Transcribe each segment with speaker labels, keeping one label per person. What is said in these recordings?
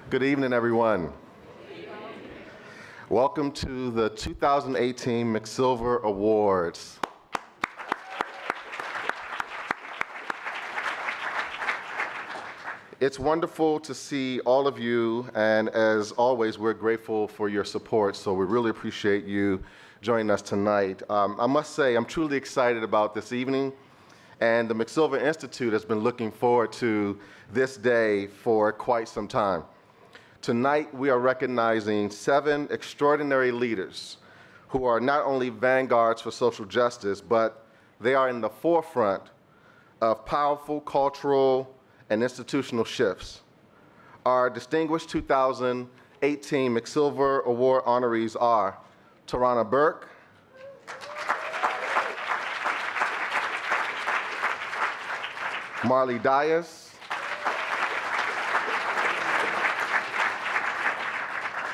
Speaker 1: Good evening, everyone. Welcome to the 2018 McSilver Awards. It's wonderful to see all of you, and as always, we're grateful for your support, so we really appreciate you joining us tonight. I must say, I'm truly excited about this evening, and the McSilver Institute has been looking forward to this day for quite some time. Tonight, we are recognizing 7 extraordinary leaders who are not only vanguards for social justice, but they are in the forefront of powerful cultural and institutional shifts. Our distinguished 2018 McSilver Award honorees are Tarana Burke, Marley Dias,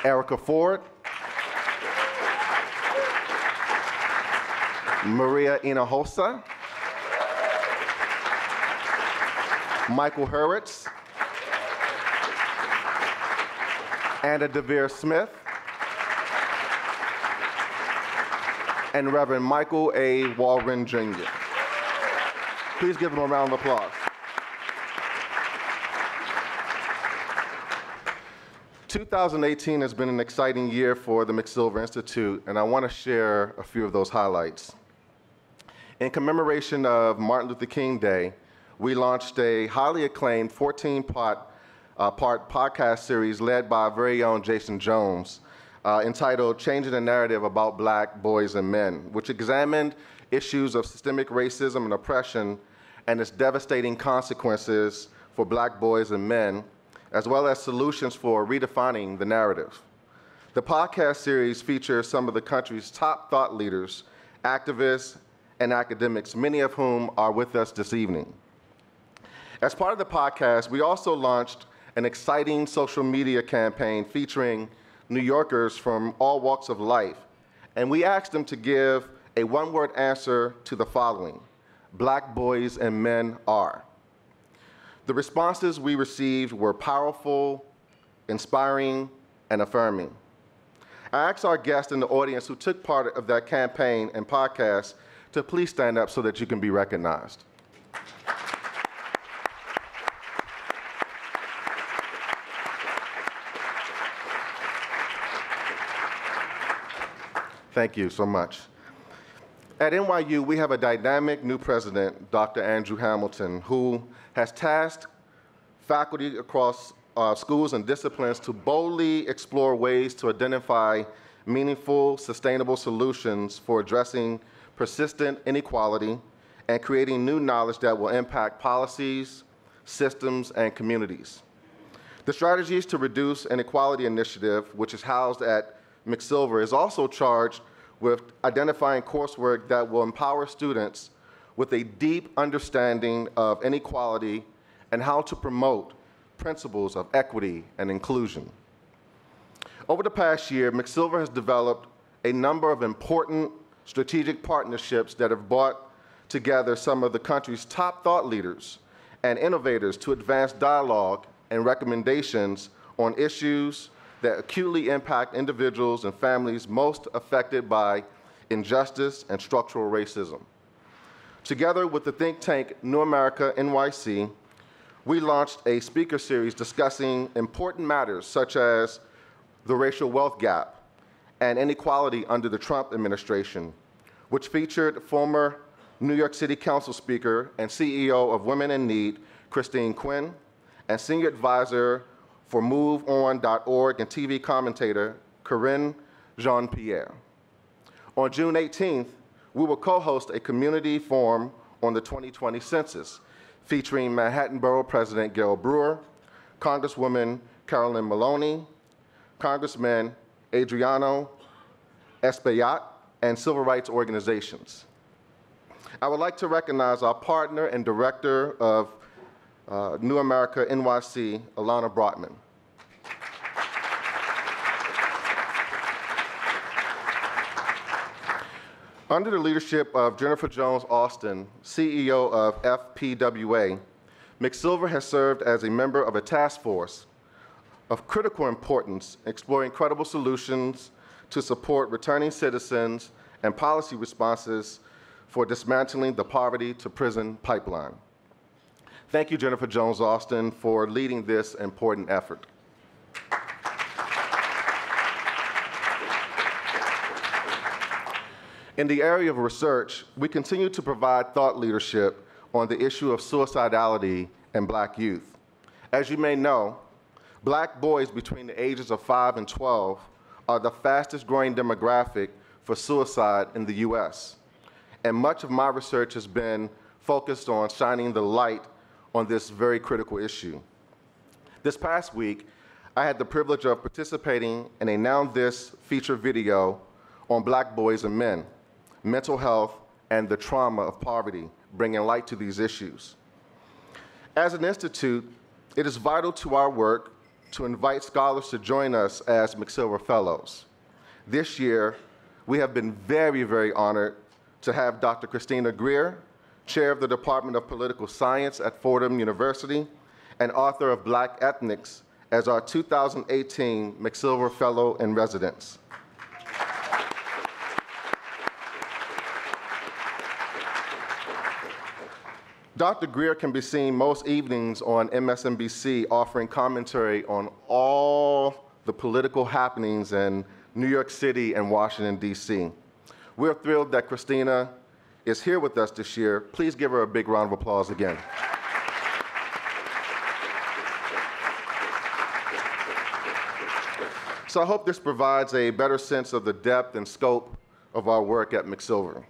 Speaker 1: Erica Ford, Maria Hinojosa, Michael Hurwitz, Anna Deavere Smith, and Reverend Michael A. Walren Jr. Please give them a round of applause. 2018 has been an exciting year for the McSilver Institute, and I want to share a few of those highlights. In commemoration of Martin Luther King Day, we launched a highly acclaimed 14-part podcast series led by our very own Jason Jones, entitled Changing the Narrative About Black Boys and Men, which examined issues of systemic racism and oppression and its devastating consequences for black boys and men, as well as solutions for redefining the narrative. The podcast series features some of the country's top thought leaders, activists, and academics, many of whom are with us this evening. As part of the podcast, we also launched an exciting social media campaign featuring New Yorkers from all walks of life, and we asked them to give a one-word answer to the following: Black boys and men are. The responses we received were powerful, inspiring, and affirming. I asked our guests in the audience who took part of that campaign and podcast to please stand up so that you can be recognized. Thank you so much. At NYU, we have a dynamic new president, Dr. Andrew Hamilton, who has tasked faculty across schools and disciplines to boldly explore ways to identify meaningful, sustainable solutions for addressing persistent inequality and creating new knowledge that will impact policies, systems, and communities. The Strategies to Reduce Inequality initiative, which is housed at McSilver, is also charged with identifying coursework that will empower students with a deep understanding of inequality and how to promote principles of equity and inclusion. Over the past year, McSilver has developed a number of important strategic partnerships that have brought together some of the country's top thought leaders and innovators to advance dialogue and recommendations on issues that acutely impact individuals and families most affected by injustice and structural racism. Together with the think tank New America NYC, we launched a speaker series discussing important matters such as the racial wealth gap and inequality under the Trump administration, which featured former New York City Council Speaker and CEO of Women in Need, Christine Quinn, and Senior Advisor for MoveOn.org and TV commentator, Corinne Jean-Pierre. On June 18th, we will co-host a community forum on the 2020 census, featuring Manhattan Borough President Gail Brewer, Congresswoman Carolyn Maloney, Congressman Adriano Espaillat, and civil rights organizations. I would like to recognize our partner and director of New America NYC, Alana Brotman. Under the leadership of Jennifer Jones Austin, CEO of FPWA, McSilver has served as a member of a task force of critical importance, exploring credible solutions to support returning citizens and policy responses for dismantling the poverty to prison pipeline. Thank you, Jennifer Jones-Austin, for leading this important effort. In the area of research, we continue to provide thought leadership on the issue of suicidality in Black youth. As you may know, Black boys between the ages of 5 and 12 are the fastest growing demographic for suicide in the US. And much of my research has been focused on shining the light on this very critical issue. This past week, I had the privilege of participating in a Now This feature video on Black boys and men, mental health, and the trauma of poverty, bringing light to these issues. As an institute, it is vital to our work to invite scholars to join us as McSilver Fellows. This year, we have been very, very honored to have Dr. Christina Greer, Chair of the Department of Political Science at Fordham University and author of Black Ethnics, as our 2018 McSilver Fellow in Residence. Dr. Greer can be seen most evenings on MSNBC offering commentary on all the political happenings in New York City and Washington, D.C. We're thrilled that Christina is here with us this year. Please give her a big round of applause again. So I hope this provides a better sense of the depth and scope of our work at McSilver.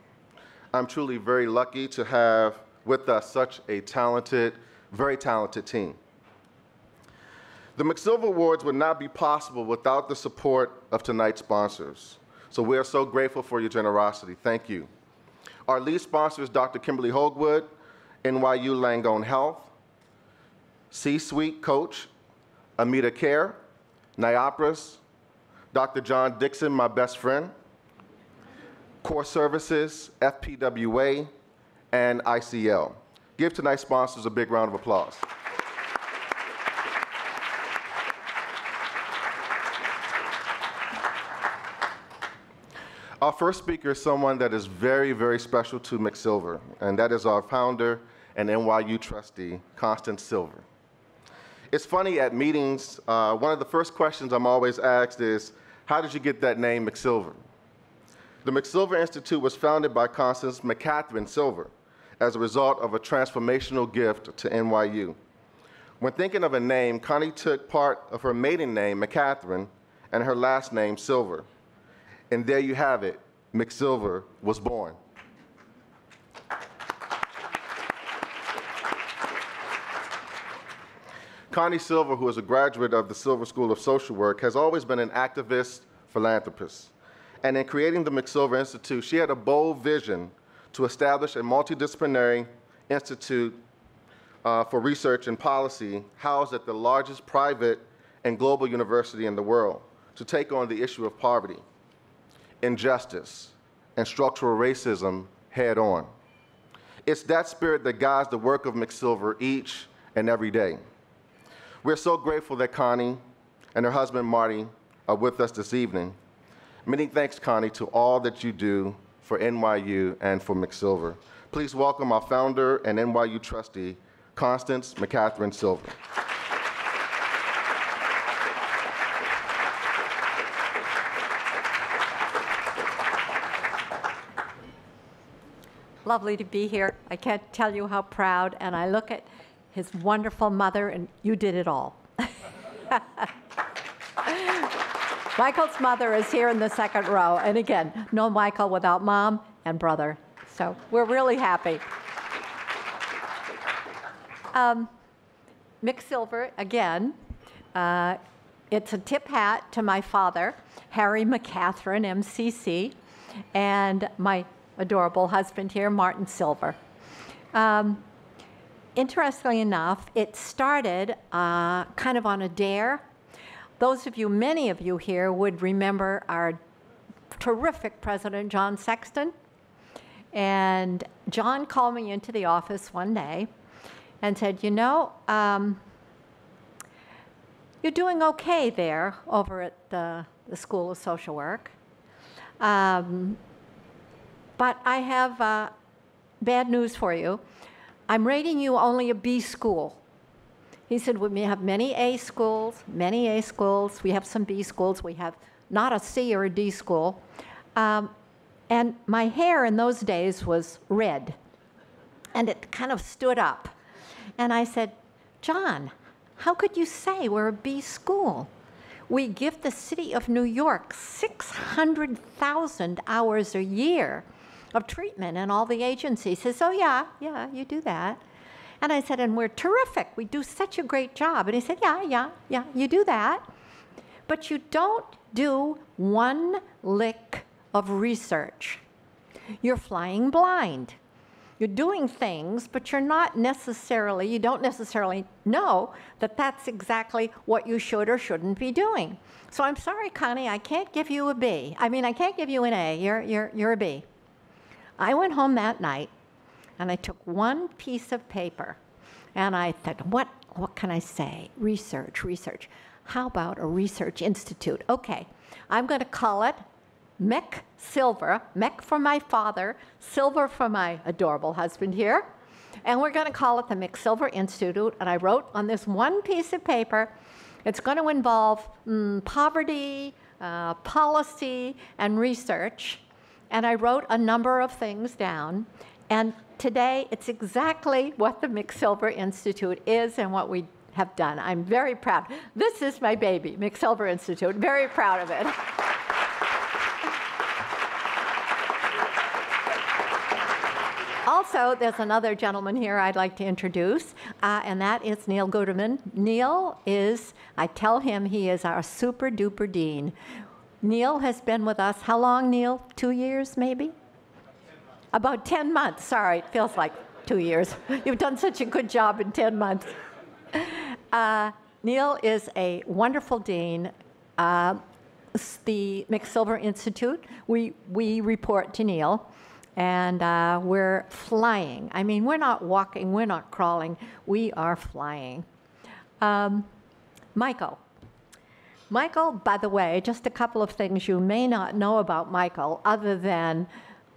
Speaker 1: I'm truly very lucky to have with us such a talented, very talented team. The McSilver Awards would not be possible without the support of tonight's sponsors. So we are so grateful for your generosity. Thank you. Our lead sponsor is Dr. Kimberly Hogewood, NYU Langone Health, C-Suite Coach, Amita Care, Niapras, Dr. John Dixon, my best friend, Core Services, FPWA, and ICL. Give tonight's sponsors a big round of applause. Our first speaker is someone that is very, very special to McSilver, and that is our founder and NYU trustee, Constance Silver. It's funny, at meetings, one of the first questions I'm always asked is, how did you get that name McSilver? The McSilver Institute was founded by Constance McCatherine Silver as a result of a transformational gift to NYU. When thinking of a name, Connie took part of her maiden name, McCatherine, and her last name, Silver. And there you have it, McSilver was born. Connie Silver, who is a graduate of the Silver School of Social Work, has always been an activist philanthropist. And in creating the McSilver Institute, she had a bold vision to establish a multidisciplinary institute for research and policy housed at the largest private and global university in the world to take on the issue of poverty, injustice, and structural racism head on. It's that spirit that guides the work of McSilver each and every day. We're so grateful that Connie and her husband Marty are with us this evening. Many thanks, Connie, to all that you do for NYU and for McSilver. Please welcome our founder and NYU trustee, Constance McCatherine Silver.
Speaker 2: Lovely to be here. I can't tell you how proud, and I look at his wonderful mother, and you did it all. Michael's mother is here in the second row, and again, no Michael without mom and brother. So we're really happy. McSilver, again, it's a tip hat to my father, Harry McCatherine, MCC, and my adorable husband here, Martin Silver. Interestingly enough, it started kind of on a dare. Those of you, many of you here would remember our terrific president, John Sexton. And John called me into the office one day and said, you know, you're doing okay there over at the School of Social Work. But I have bad news for you. I'm rating you only a B school. He said, we have many A schools, many A schools. We have some B schools. We have not a C or a D school. And my hair in those days was red, and it kind of stood up. And I said, John, how could you say we're a B school? We give the city of New York 600,000 hours a year of treatment and all the agencies. He says, oh, yeah, you do that. And I said, and we're terrific. We do such a great job. And he said, yeah, you do that. But you don't do one lick of research. You're flying blind. You're doing things, but you don't necessarily know that that's exactly what you should or shouldn't be doing. So I'm sorry, Connie, I can't give you a B. I mean, I can't give you an A. You're a B. I went home that night, and I took one piece of paper, and I thought, what can I say? Research. How about a research institute? Okay, I'm going to call it McSilver, Mc for my father, Silver for my adorable husband here. And we're going to call it the McSilver Institute. And I wrote on this one piece of paper, it's going to involve poverty, policy, and research. And I wrote a number of things down. And today, it's exactly what the McSilver Institute is and what we have done. I'm very proud. This is my baby, McSilver Institute. Very proud of it. Also, there's another gentleman here I'd like to introduce, and that is Neil Kudamon. Neil is, I tell him, he is our super duper dean. Neil has been with us, how long, Neil? 2 years, maybe? About 10 months. Sorry, it feels like 2 years. You've done such a good job in 10 months. Neil is a wonderful dean. The McSilver Institute, we report to Neil. And we're flying. I mean, we're not walking, we're not crawling, we are flying. Michael. Michael, by the way, just a couple of things you may not know about Michael, other than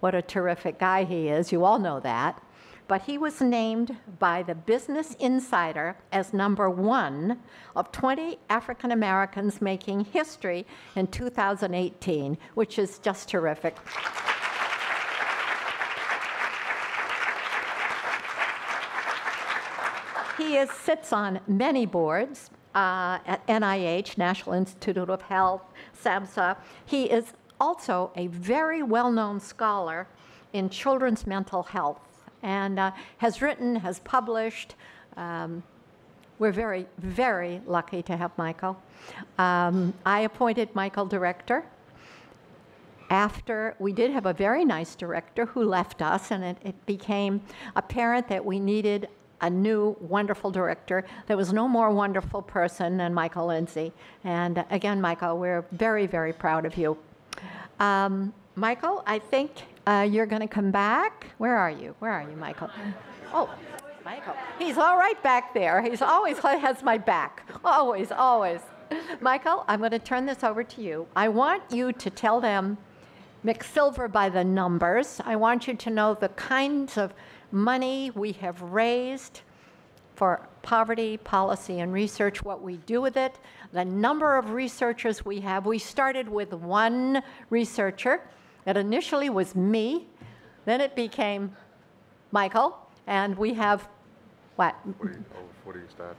Speaker 2: what a terrific guy he is. You all know that. But he was named by the Business Insider as #1 of 20 African Americans making history in 2018, which is just terrific. He sits on many boards at NIH, National Institute of Health, SAMHSA. He is also a very well-known scholar in children's mental health and has written, has published. We're very, very lucky to have Michael. I appointed Michael director after we did have a very nice director who left us, and it became apparent that we needed a new, wonderful director. There was no more wonderful person than Michael Lindsay. And again, Michael, we're very, very proud of you. Michael, I think you're going to come back. Where are you? Where are you, Michael? Oh, Michael. He's all right back there. He's always has my back. Always, always. Michael, I'm going to turn this over to you. I want you to tell them McSilver by the numbers. I want you to know the kinds of money we have raised for poverty, policy, and research, what we do with it, the number of researchers we have. We started with one researcher. It initially was me. Then it became Michael. And we have, what?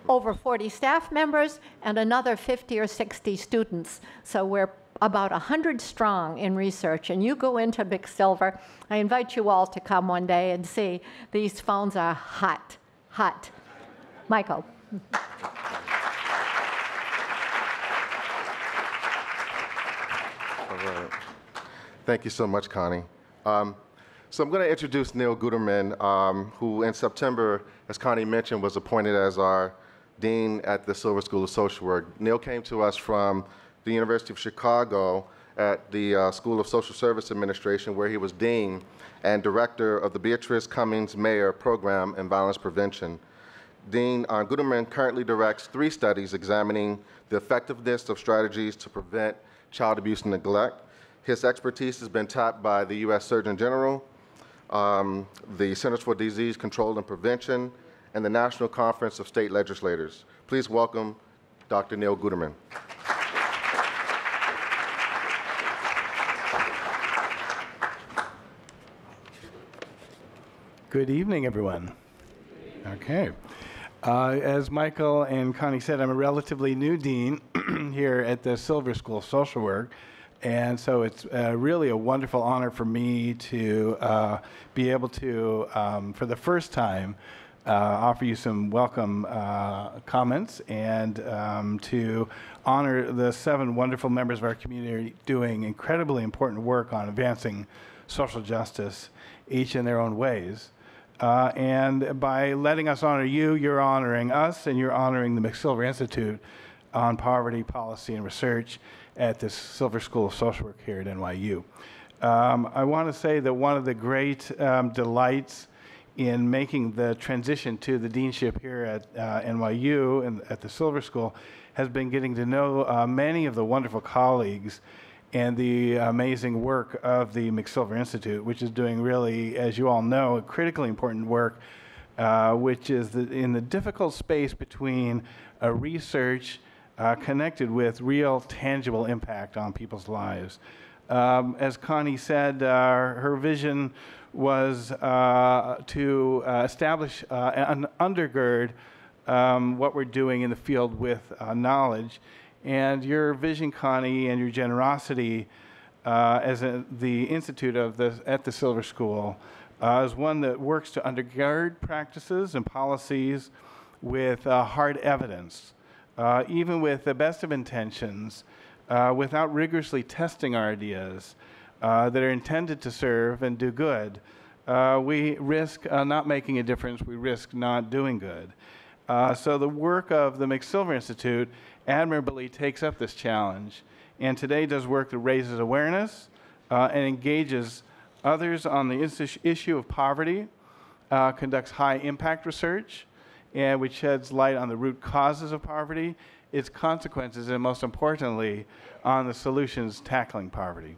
Speaker 2: Over 40 staff members and another 50 or 60 students. So we're about 100 strong in research. And you go into McSilver. I invite you all to come one day and see. These phones are hot, hot. Michael.
Speaker 1: All right. Thank you so much, Connie. So I'm going to introduce Neil Kudamon, who in September, as Connie mentioned, was appointed as our dean at the Silver School of Social Work. Neil came to us from the University of Chicago at the School of Social Service Administration, where he was dean and director of the Beatrice Cummings Mayer Program in Violence Prevention. Dean Goodman currently directs 3 studies examining the effectiveness of strategies to prevent child abuse and neglect. His expertise has been tapped by the U.S. Surgeon General, the Centers for Disease Control and Prevention, and the National Conference of State Legislators. Please welcome Dr. Neil Goodman.
Speaker 3: Good evening, everyone. Okay. As Michael and Connie said, I'm a relatively new dean here at the Silver School of Social Work, and so it's really a wonderful honor for me to be able to, for the first time, offer you some welcome comments and to honor the 7 wonderful members of our community doing incredibly important work on advancing social justice, each in their own ways. And by letting us honor you, you're honoring us, and you're honoring the McSilver Institute on Poverty, Policy, and Research at the Silver School of Social Work here at NYU. I want to say that one of the great delights in making the transition to the deanship here at NYU and at the Silver School has been getting to know many of the wonderful colleagues and the amazing work of the McSilver Institute, which is doing really, as you all know, critically important work, which is in the difficult space between research connected with real, tangible impact on people's lives. As Connie said, her vision was to establish and undergird what we're doing in the field with knowledge. And your vision, Connie, and your generosity as the Institute at the Silver School is one that works to undergird practices and policies with hard evidence, even with the best of intentions, without rigorously testing our ideas that are intended to serve and do good. We risk not making a difference. We risk not doing good. So the work of the McSilver Institute admirably takes up this challenge, and today does work that raises awareness and engages others on the issue of poverty, conducts high-impact research, and which sheds light on the root causes of poverty, its consequences, and most importantly, on the solutions tackling poverty.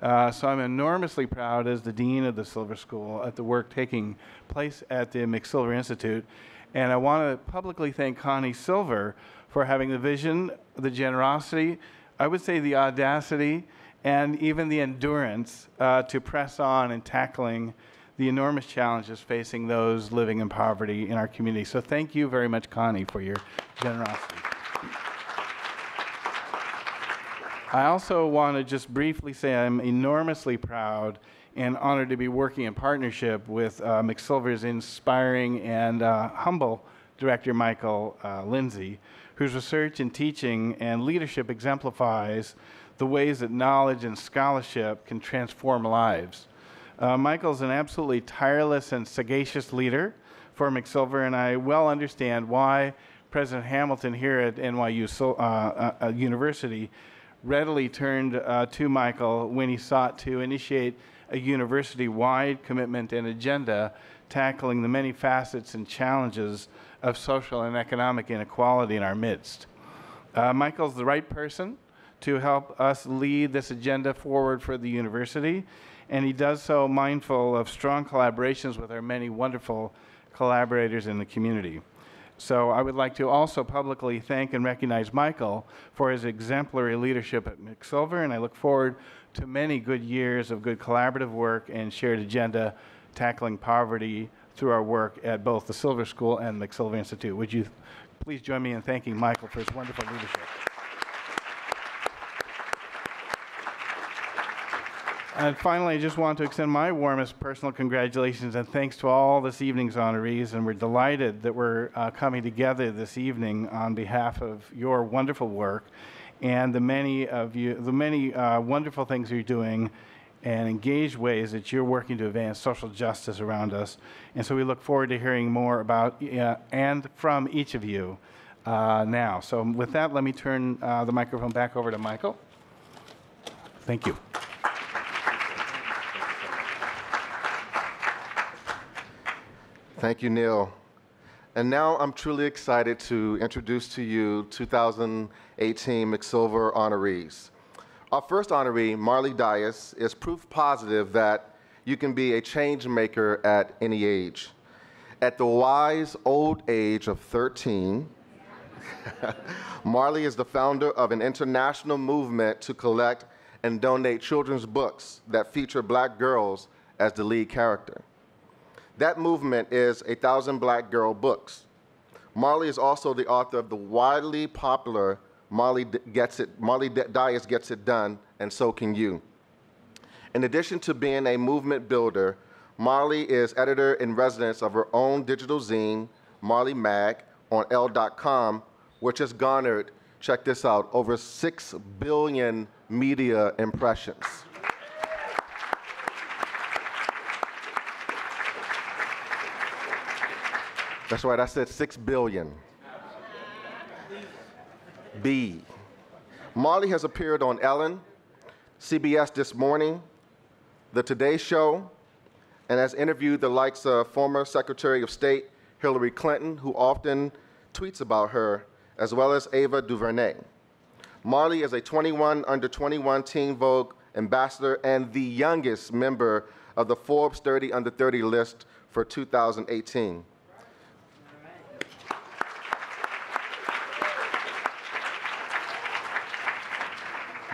Speaker 3: So I'm enormously proud as the Dean of the Silver School at the work taking place at the McSilver Institute, and I want to publicly thank Connie Silver for having the vision, the generosity, I would say the audacity, and even the endurance to press on in tackling the enormous challenges facing those living in poverty in our community. So thank you very much, Connie, for your generosity. I also want to just briefly say I'm enormously proud and honored to be working in partnership with McSilver's inspiring and humble director, Michael Lindsay, whose research and teaching and leadership exemplifies the ways that knowledge and scholarship can transform lives. Michael's an absolutely tireless and sagacious leader for McSilver, and I well understand why President Hamilton here at NYU University readily turned to Michael when he sought to initiate a university-wide commitment and agenda tackling the many facets and challenges of social and economic inequality in our midst. Michael's the right person to help us lead this agenda forward for the university, and he does so mindful of strong collaborations with our many wonderful collaborators in the community. So I would like to also publicly thank and recognize Michael for his exemplary leadership at McSilver, and I look forward to many good years of good collaborative work and shared agenda tackling poverty through our work at both the Silver School and McSilver Institute. Would you please join me in thanking Michael for his wonderful leadership. And finally, I just want to extend my warmest personal congratulations and thanks to all this evening's honorees, and we're delighted that we're coming together this evening on behalf of your wonderful work and the many wonderful things you're doing and engaged ways that you're working to advance social justice around us. And so we look forward to hearing more about and from each of you now. So with that, let me turn the microphone back over to Michael. Thank you.
Speaker 1: Thank you, Neil. And now I'm truly excited to introduce to you 2018 McSilver honorees. Our first honoree, Marley Dias, is proof positive that you can be a change maker at any age. At the wise old age of 13, Marley is the founder of an international movement to collect and donate children's books that feature black girls as the lead character. That movement is 1,000 Black Girl Books. Marley is also the author of the widely popular Marley Dias Gets It Done, and So Can You. In addition to being a movement builder, Marley is editor-in-residence of her own digital zine, Marley Mag, on Elle.com, which has garnered, check this out, over 6 billion media impressions. That's right, I said 6 billion. B. Marley has appeared on Ellen, CBS This Morning, The Today Show, and has interviewed the likes of former Secretary of State Hillary Clinton, who often tweets about her, as well as Ava DuVernay. Marley is a 21 under 21 Teen Vogue ambassador and the youngest member of the Forbes 30 under 30 list for 2018.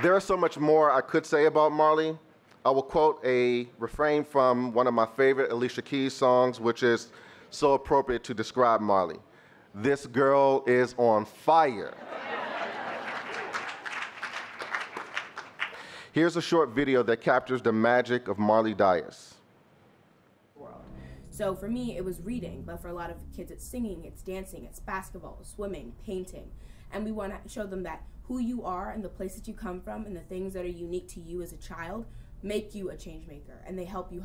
Speaker 1: There is so much more I could say about Marley. I will quote a refrain from one of my favorite Alicia Keys songs, which is so appropriate to describe Marley. This girl is on fire. Here's a short video that captures the magic of Marley Dias.
Speaker 4: So for me, it was reading, but for a lot of kids, it's singing, it's dancing, it's basketball, swimming, painting. And we want to show them that who you are and the place that you come from and the things that are unique to you as a child make you a change maker, and they help you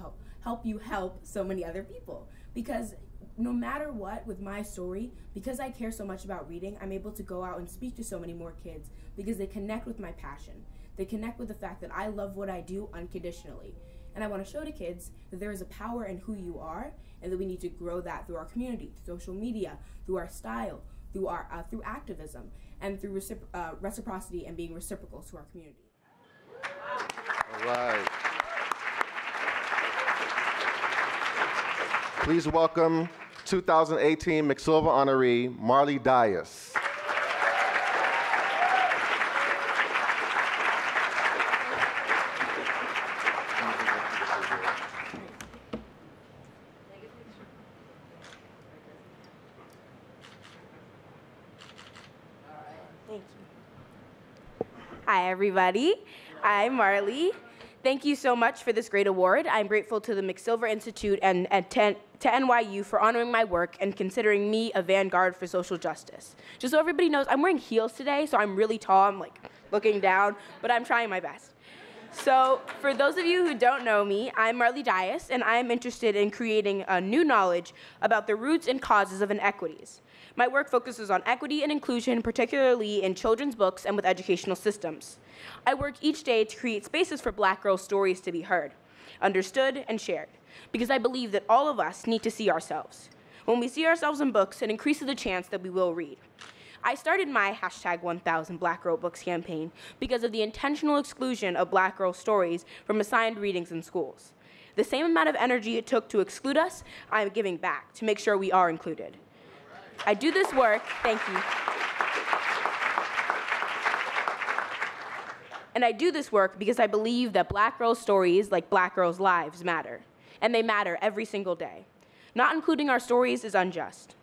Speaker 4: help so many other people. Because no matter what, with my story, because I care so much about reading, I'm able to go out and speak to so many more kids because they connect with my passion. They connect with the fact that I love what I do unconditionally. And I want to show to kids that there is a power in who you are, and that we need to grow that through our community, through social media, through our style, through activism, and through reciprocity and being reciprocal to our community.
Speaker 1: All right. Please welcome 2018 McSilver honoree, Marley Dias.
Speaker 4: Thank you. Hi, everybody. I'm Marley. Thank you so much for this great award. I'm grateful to the McSilver Institute and to NYU for honoring my work and considering me a vanguard for social justice. Just so everybody knows, I'm wearing heels today, so I'm really tall. I'm like looking down, but I'm trying my best. So for those of you who don't know me, I'm Marley Dias, and I'm interested in creating new knowledge about the roots and causes of inequities. My work focuses on equity and inclusion, particularly in children's books and with educational systems. I work each day to create spaces for Black girls' stories to be heard, understood, and shared, because I believe that all of us need to see ourselves. When we see ourselves in books, it increases the chance that we will read. I started my #1000 Black Girl Books campaign because of the intentional exclusion of Black girl stories from assigned readings in schools. The same amount of energy it took to exclude us, I'm giving back to make sure we are included. I do this work, thank you. And I do this work because I believe that Black girls' stories, like Black girls' lives, matter. And they matter every single day. Not including our stories is unjust.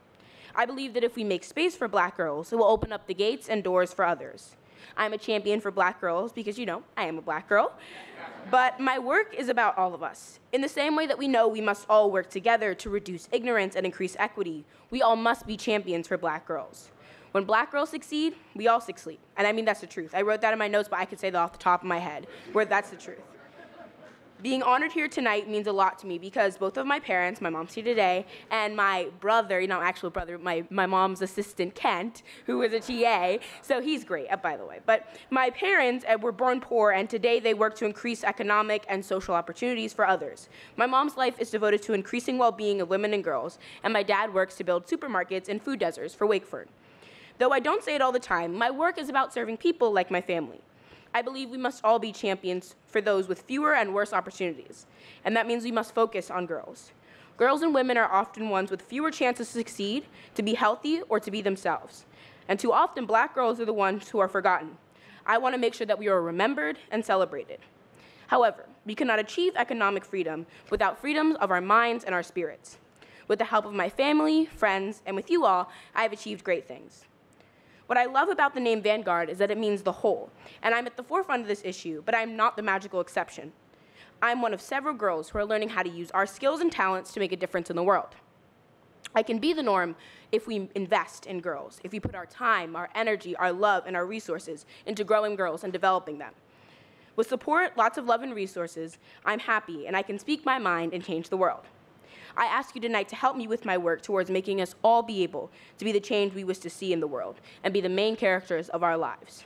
Speaker 4: I believe that if we make space for Black girls, it will open up the gates and doors for others. I'm a champion for Black girls because, you know, I am a Black girl. But my work is about all of us. In the same way that we know we must all work together to reduce ignorance and increase equity, we all must be champions for Black girls. When Black girls succeed, we all succeed. And I mean, that's the truth. I wrote that in my notes, but I could say that off the top of my head, where that's the truth. Being honored here tonight means a lot to me because both of my parents, my mom's here today, and my brother, actual brother, my mom's assistant, Kent, who is a TA, so he's great, by the way. But my parents were born poor, and today they work to increase economic and social opportunities for others. My mom's life is devoted to increasing well-being of women and girls, and my dad works to build supermarkets and food deserts for Wakeford. Though I don't say it all the time, my work is about serving people like my family. I believe we must all be champions for those with fewer and worse opportunities, and that means we must focus on girls. Girls and women are often ones with fewer chances to succeed, to be healthy, or to be themselves. And too often, Black girls are the ones who are forgotten. I want to make sure that we are remembered and celebrated. However, we cannot achieve economic freedom without freedoms of our minds and our spirits. With the help of my family, friends, and with you all, I have achieved great things. What I love about the name Vanguard is that it means the whole, and I'm at the forefront of this issue, but I'm not the magical exception. I'm one of several girls who are learning how to use our skills and talents to make a difference in the world. I can be the norm if we invest in girls, if we put our time, our energy, our love, and our resources into growing girls and developing them. With support, lots of love and resources, I'm happy, and I can speak my mind and change the world. I ask you tonight to help me with my work towards making us all be able to be the change we wish to see in the world and be the main characters of our lives.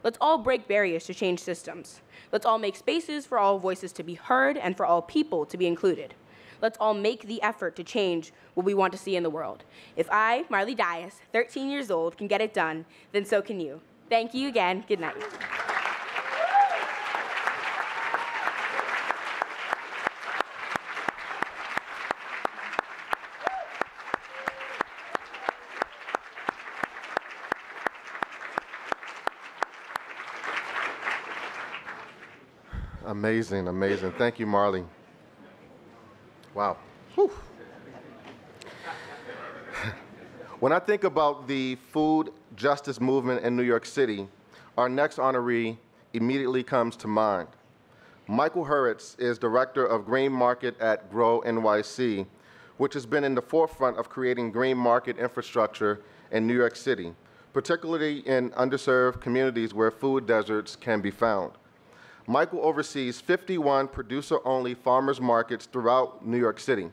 Speaker 4: Let's all break barriers to change systems. Let's all make spaces for all voices to be heard and for all people to be included. Let's all make the effort to change what we want to see in the world. If I, Marley Dias, 13 years old, can get it done, then so can you. Thank you again. Good night.
Speaker 1: Amazing, amazing. Thank you, Marley. Wow. Whew. When I think about the food justice movement in New York City, our next honoree immediately comes to mind. Michael Hurwitz is director of Greenmarket at GrowNYC, which has been in the forefront of creating green market infrastructure in New York City, particularly in underserved communities where food deserts can be found. Michael oversees 51 producer-only farmers markets throughout New York City.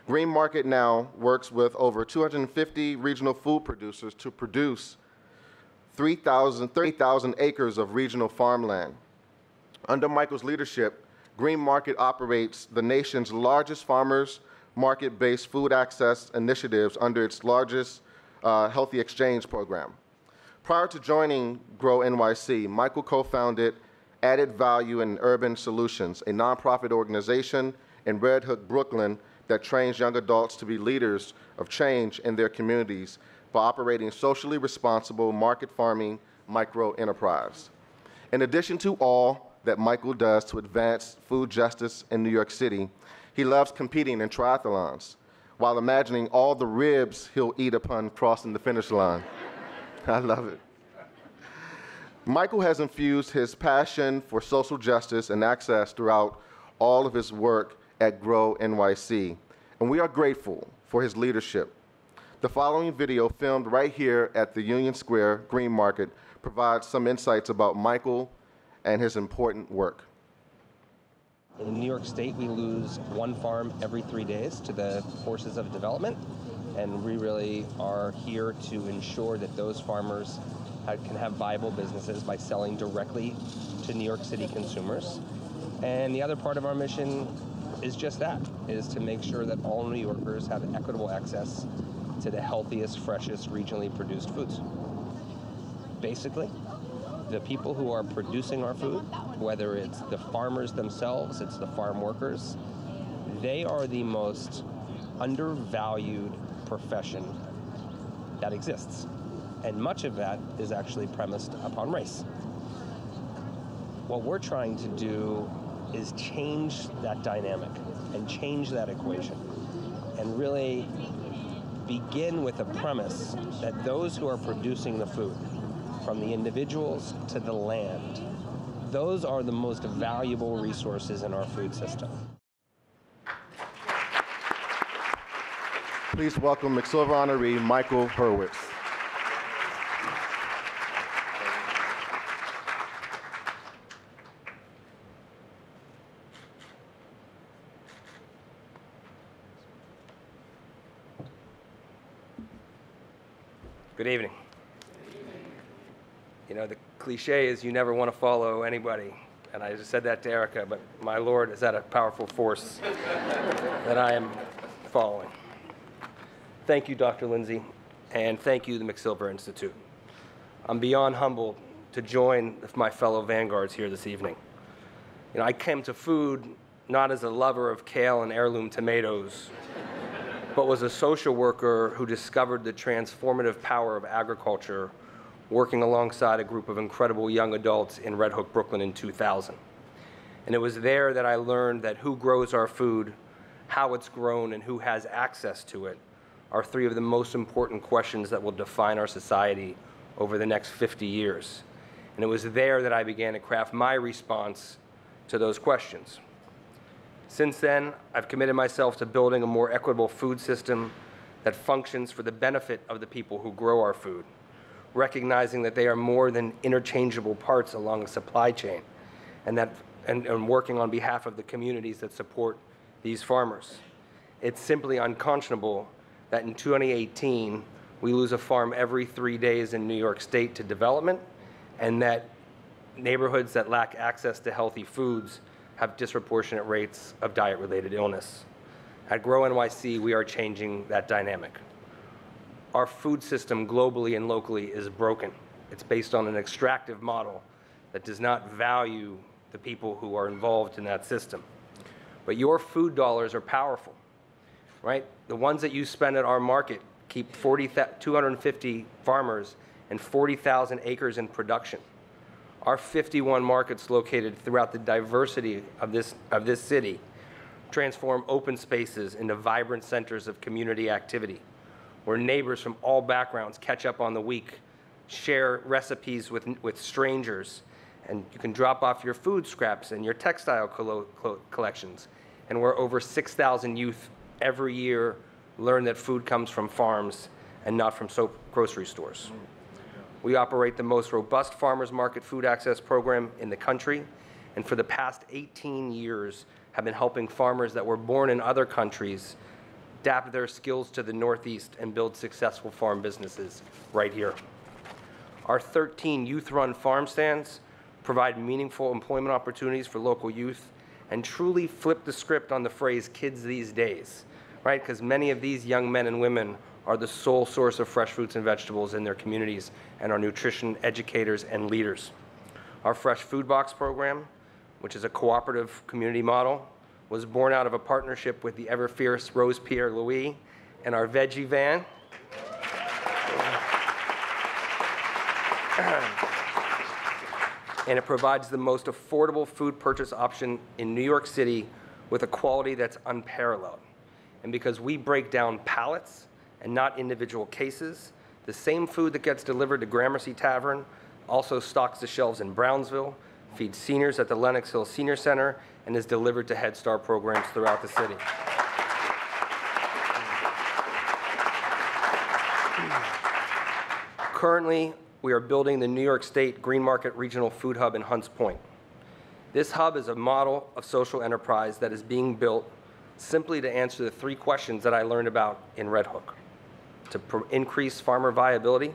Speaker 1: Greenmarket now works with over 250 regional food producers to produce 30,000 acres of regional farmland. Under Michael's leadership, Greenmarket operates the nation's largest farmers market-based food access initiatives under its largest Healthy Exchange program. Prior to joining GrowNYC, Michael co-founded Added Value in Urban Solutions, a nonprofit organization in Red Hook, Brooklyn, that trains young adults to be leaders of change in their communities by operating socially responsible market farming micro-enterprise. In addition to all that Michael does to advance food justice in New York City, he loves competing in triathlons while imagining all the ribs he'll eat upon crossing the finish line. I love it. Michael has infused his passion for social justice and access throughout all of his work at GrowNYC, and we are grateful for his leadership. The following video, filmed right here at the Union Square Greenmarket, provides some insights about Michael and his important work.
Speaker 5: In New York State, we lose one farm every 3 days to the forces of development, and we really are here to ensure that those farmers can have viable businesses by selling directly to New York City consumers. And the other part of our mission is just that, is to make sure that all New Yorkers have equitable access to the healthiest, freshest, regionally produced foods. Basically, the people who are producing our food, whether it's the farmers themselves, it's the farm workers, they are the most undervalued profession that exists. And much of that is actually premised upon race. What we're trying to do is change that dynamic and change that equation and really begin with a premise that those who are producing the food, from the individuals to the land, those are the most valuable resources in our food system.
Speaker 1: Please welcome McSilver honoree Michael Hurwitz.
Speaker 5: Good evening. You know, the cliche is you never want to follow anybody. And I just said that to Erica, but my Lord, is that a powerful force that I am following. Thank you, Dr. Lindsay, and thank you, the McSilver Institute. I'm beyond humbled to join my fellow vanguards here this evening. You know, I came to food not as a lover of kale and heirloom tomatoes, but was a social worker who discovered the transformative power of agriculture working alongside a group of incredible young adults in Red Hook, Brooklyn in 2000. And it was there that I learned that who grows our food, how it's grown, and who has access to it are three of the most important questions that will define our society over the next 50 years. And it was there that I began to craft my response to those questions. Since then, I've committed myself to building a more equitable food system that functions for the benefit of the people who grow our food, recognizing that they are more than interchangeable parts along a supply chain, and working on behalf of the communities that support these farmers. It's simply unconscionable that in 2018, we lose a farm every 3 days in New York State to development, and that neighborhoods that lack access to healthy foods have disproportionate rates of diet-related illness. At GrowNYC, we are changing that dynamic. Our food system globally and locally is broken. It's based on an extractive model that does not value the people who are involved in that system. But your food dollars are powerful, right? The ones that you spend at our market keep 250 farmers and 40,000 acres in production. Our 51 markets located throughout the diversity of this city transform open spaces into vibrant centers of community activity, where neighbors from all backgrounds catch up on the week, share recipes with strangers, and you can drop off your food scraps and your textile collections, and where over 6,000 youth every year learn that food comes from farms and not from grocery stores. We operate the most robust farmers market food access program in the country, and for the past 18 years have been helping farmers that were born in other countries adapt their skills to the Northeast and build successful farm businesses right here. Our 13 youth-run farm stands provide meaningful employment opportunities for local youth and truly flip the script on the phrase kids these days, right? Because many of these young men and women are the sole source of fresh fruits and vegetables in their communities and are nutrition educators and leaders. Our Fresh Food Box program, which is a cooperative community model, was born out of a partnership with the ever-fierce Rose Pierre Louis and our veggie van. And it provides the most affordable food purchase option in New York City with a quality that's unparalleled. And because we break down pallets and not individual cases, the same food that gets delivered to Gramercy Tavern also stocks the shelves in Brownsville, feeds seniors at the Lenox Hill Senior Center, and is delivered to Head Start programs throughout the city. Currently, we are building the New York State Greenmarket Regional Food Hub in Hunts Point. This hub is a model of social enterprise that is being built simply to answer the three questions that I learned about in Red Hook: to increase farmer viability,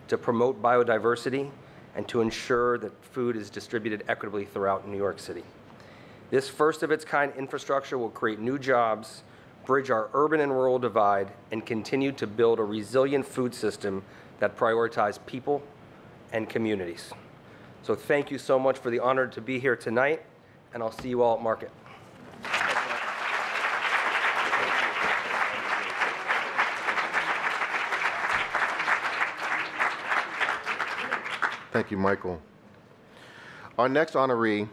Speaker 5: to promote biodiversity, and to ensure that food is distributed equitably throughout New York City. This first-of-its-kind infrastructure will create new jobs, bridge our urban and rural divide, and continue to build a resilient food system that prioritizes people and communities. So thank you so much for the honor to be here tonight, and I'll see you all at Market.
Speaker 1: Thank you, Michael. Our next honoree,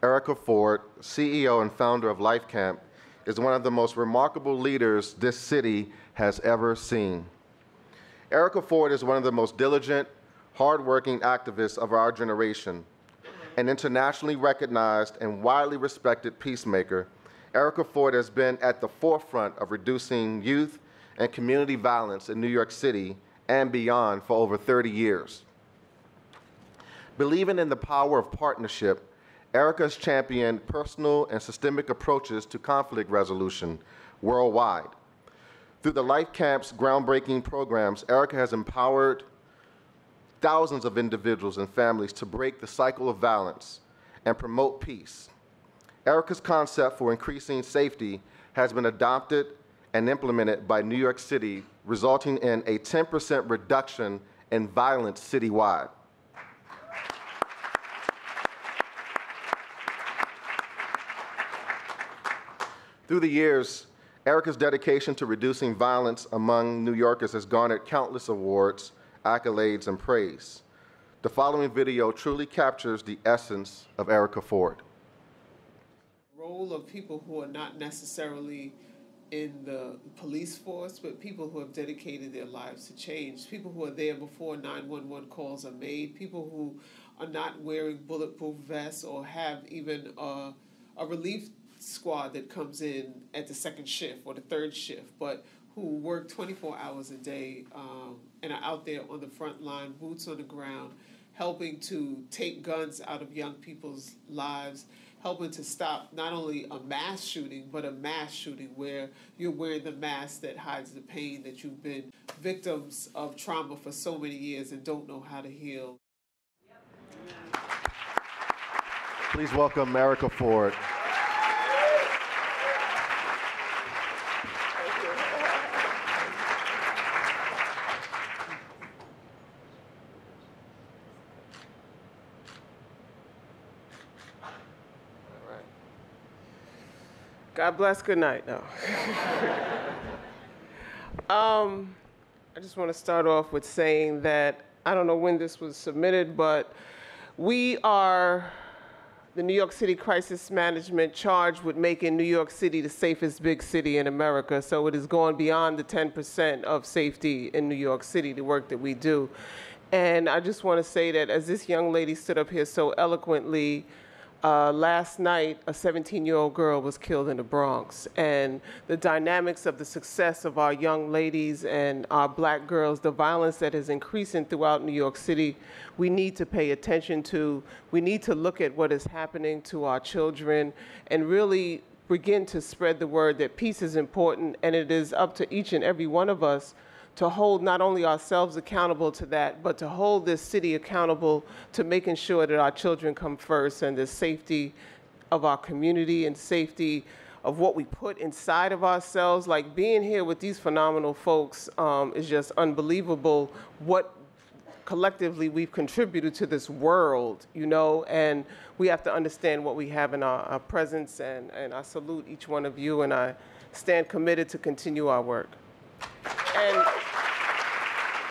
Speaker 1: Erica Ford, CEO and founder of Life Camp, is one of the most remarkable leaders this city has ever seen. Erica Ford is one of the most diligent, hardworking activists of our generation. An internationally recognized and widely respected peacemaker, Erica Ford has been at the forefront of reducing youth and community violence in New York City and beyond for over 30 years. Believing in the power of partnership, Erica has championed personal and systemic approaches to conflict resolution worldwide. Through the Life Camp's groundbreaking programs, Erica has empowered thousands of individuals and families to break the cycle of violence and promote peace. Erica's concept for increasing safety has been adopted and implemented by New York City, resulting in a 10% reduction in violence citywide. Through the years, Erica's dedication to reducing violence among New Yorkers has garnered countless awards, accolades, and praise. The following video truly captures the essence of Erica Ford.
Speaker 6: The role of people who are not necessarily in the police force, but people who have dedicated their lives to change, people who are there before 911 calls are made, people who are not wearing bulletproof vests or have even a relief squad that comes in at the second shift or the third shift, but who work 24 hours a day and are out there on the front line, boots on the ground, helping to take guns out of young people's lives, helping to stop not only a mass shooting, but a mass shooting where you're wearing the mask that hides the pain that you've been victims of trauma for so many years and don't know how to heal.
Speaker 1: Please welcome Erica Ford.
Speaker 6: God bless, good night. No. I just want to start off with saying that I don't know when this was submitted, but we are the New York City Crisis Management charged with making New York City the safest big city in America. So it has gone beyond the 10% of safety in New York City, the work that we do. And I just want to say that as this young lady stood up here so eloquently, last night, a 17-year-old girl was killed in the Bronx. And the dynamics of the success of our young ladies and our black girls, the violence that is increasing throughout New York City, we need to pay attention to. We need to look at what is happening to our children and really begin to spread the word that peace is important, and it is up to each and every one of us to hold not only ourselves accountable to that, but to hold this city accountable to making sure that our children come first and the safety of our community and safety of what we put inside of ourselves. Like being here with these phenomenal folks is just unbelievable what collectively we've contributed to this world, you know, and we have to understand what we have in our presence, and I salute each one of you, and I stand committed to continue our work. And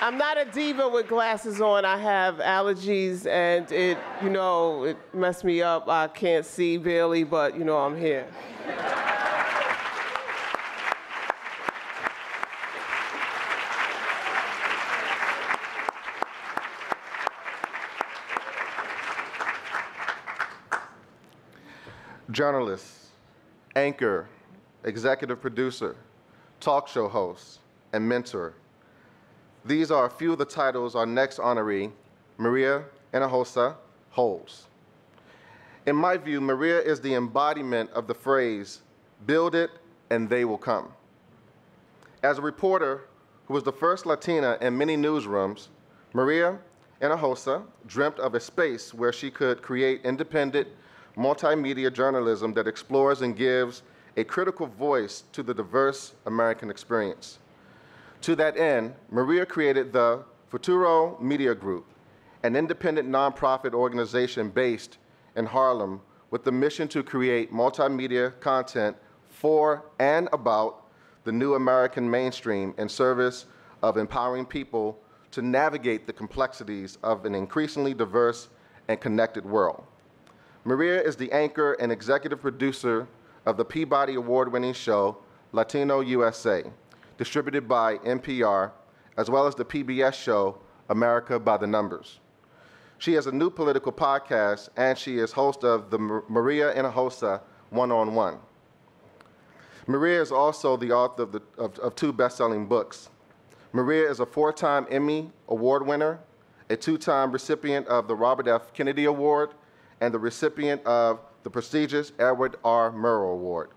Speaker 6: I'm not a diva with glasses on. I have allergies, and it messed me up. I can't see barely, but, I'm here.
Speaker 1: Journalist, anchor, executive producer, talk show host, and mentor. These are a few of the titles our next honoree, Maria Hinojosa, holds. In my view, Maria is the embodiment of the phrase, build it and they will come. As a reporter who was the first Latina in many newsrooms, Maria Hinojosa dreamt of a space where she could create independent multimedia journalism that explores and gives a critical voice to the diverse American experience. To that end, Maria created the Futuro Media Group, an independent nonprofit organization based in Harlem with the mission to create multimedia content for and about the new American mainstream in service of empowering people to navigate the complexities of an increasingly diverse and connected world. Maria is the anchor and executive producer of the Peabody Award-winning show, Latino USA, distributed by NPR, as well as the PBS show, America by the Numbers. She has a new political podcast, and she is host of the Maria Hinojosa One-on-One. Maria is also the author of two best-selling books. Maria is a 4-time Emmy Award winner, a 2-time recipient of the Robert F. Kennedy Award, and the recipient of the prestigious Edward R. Murrow Award.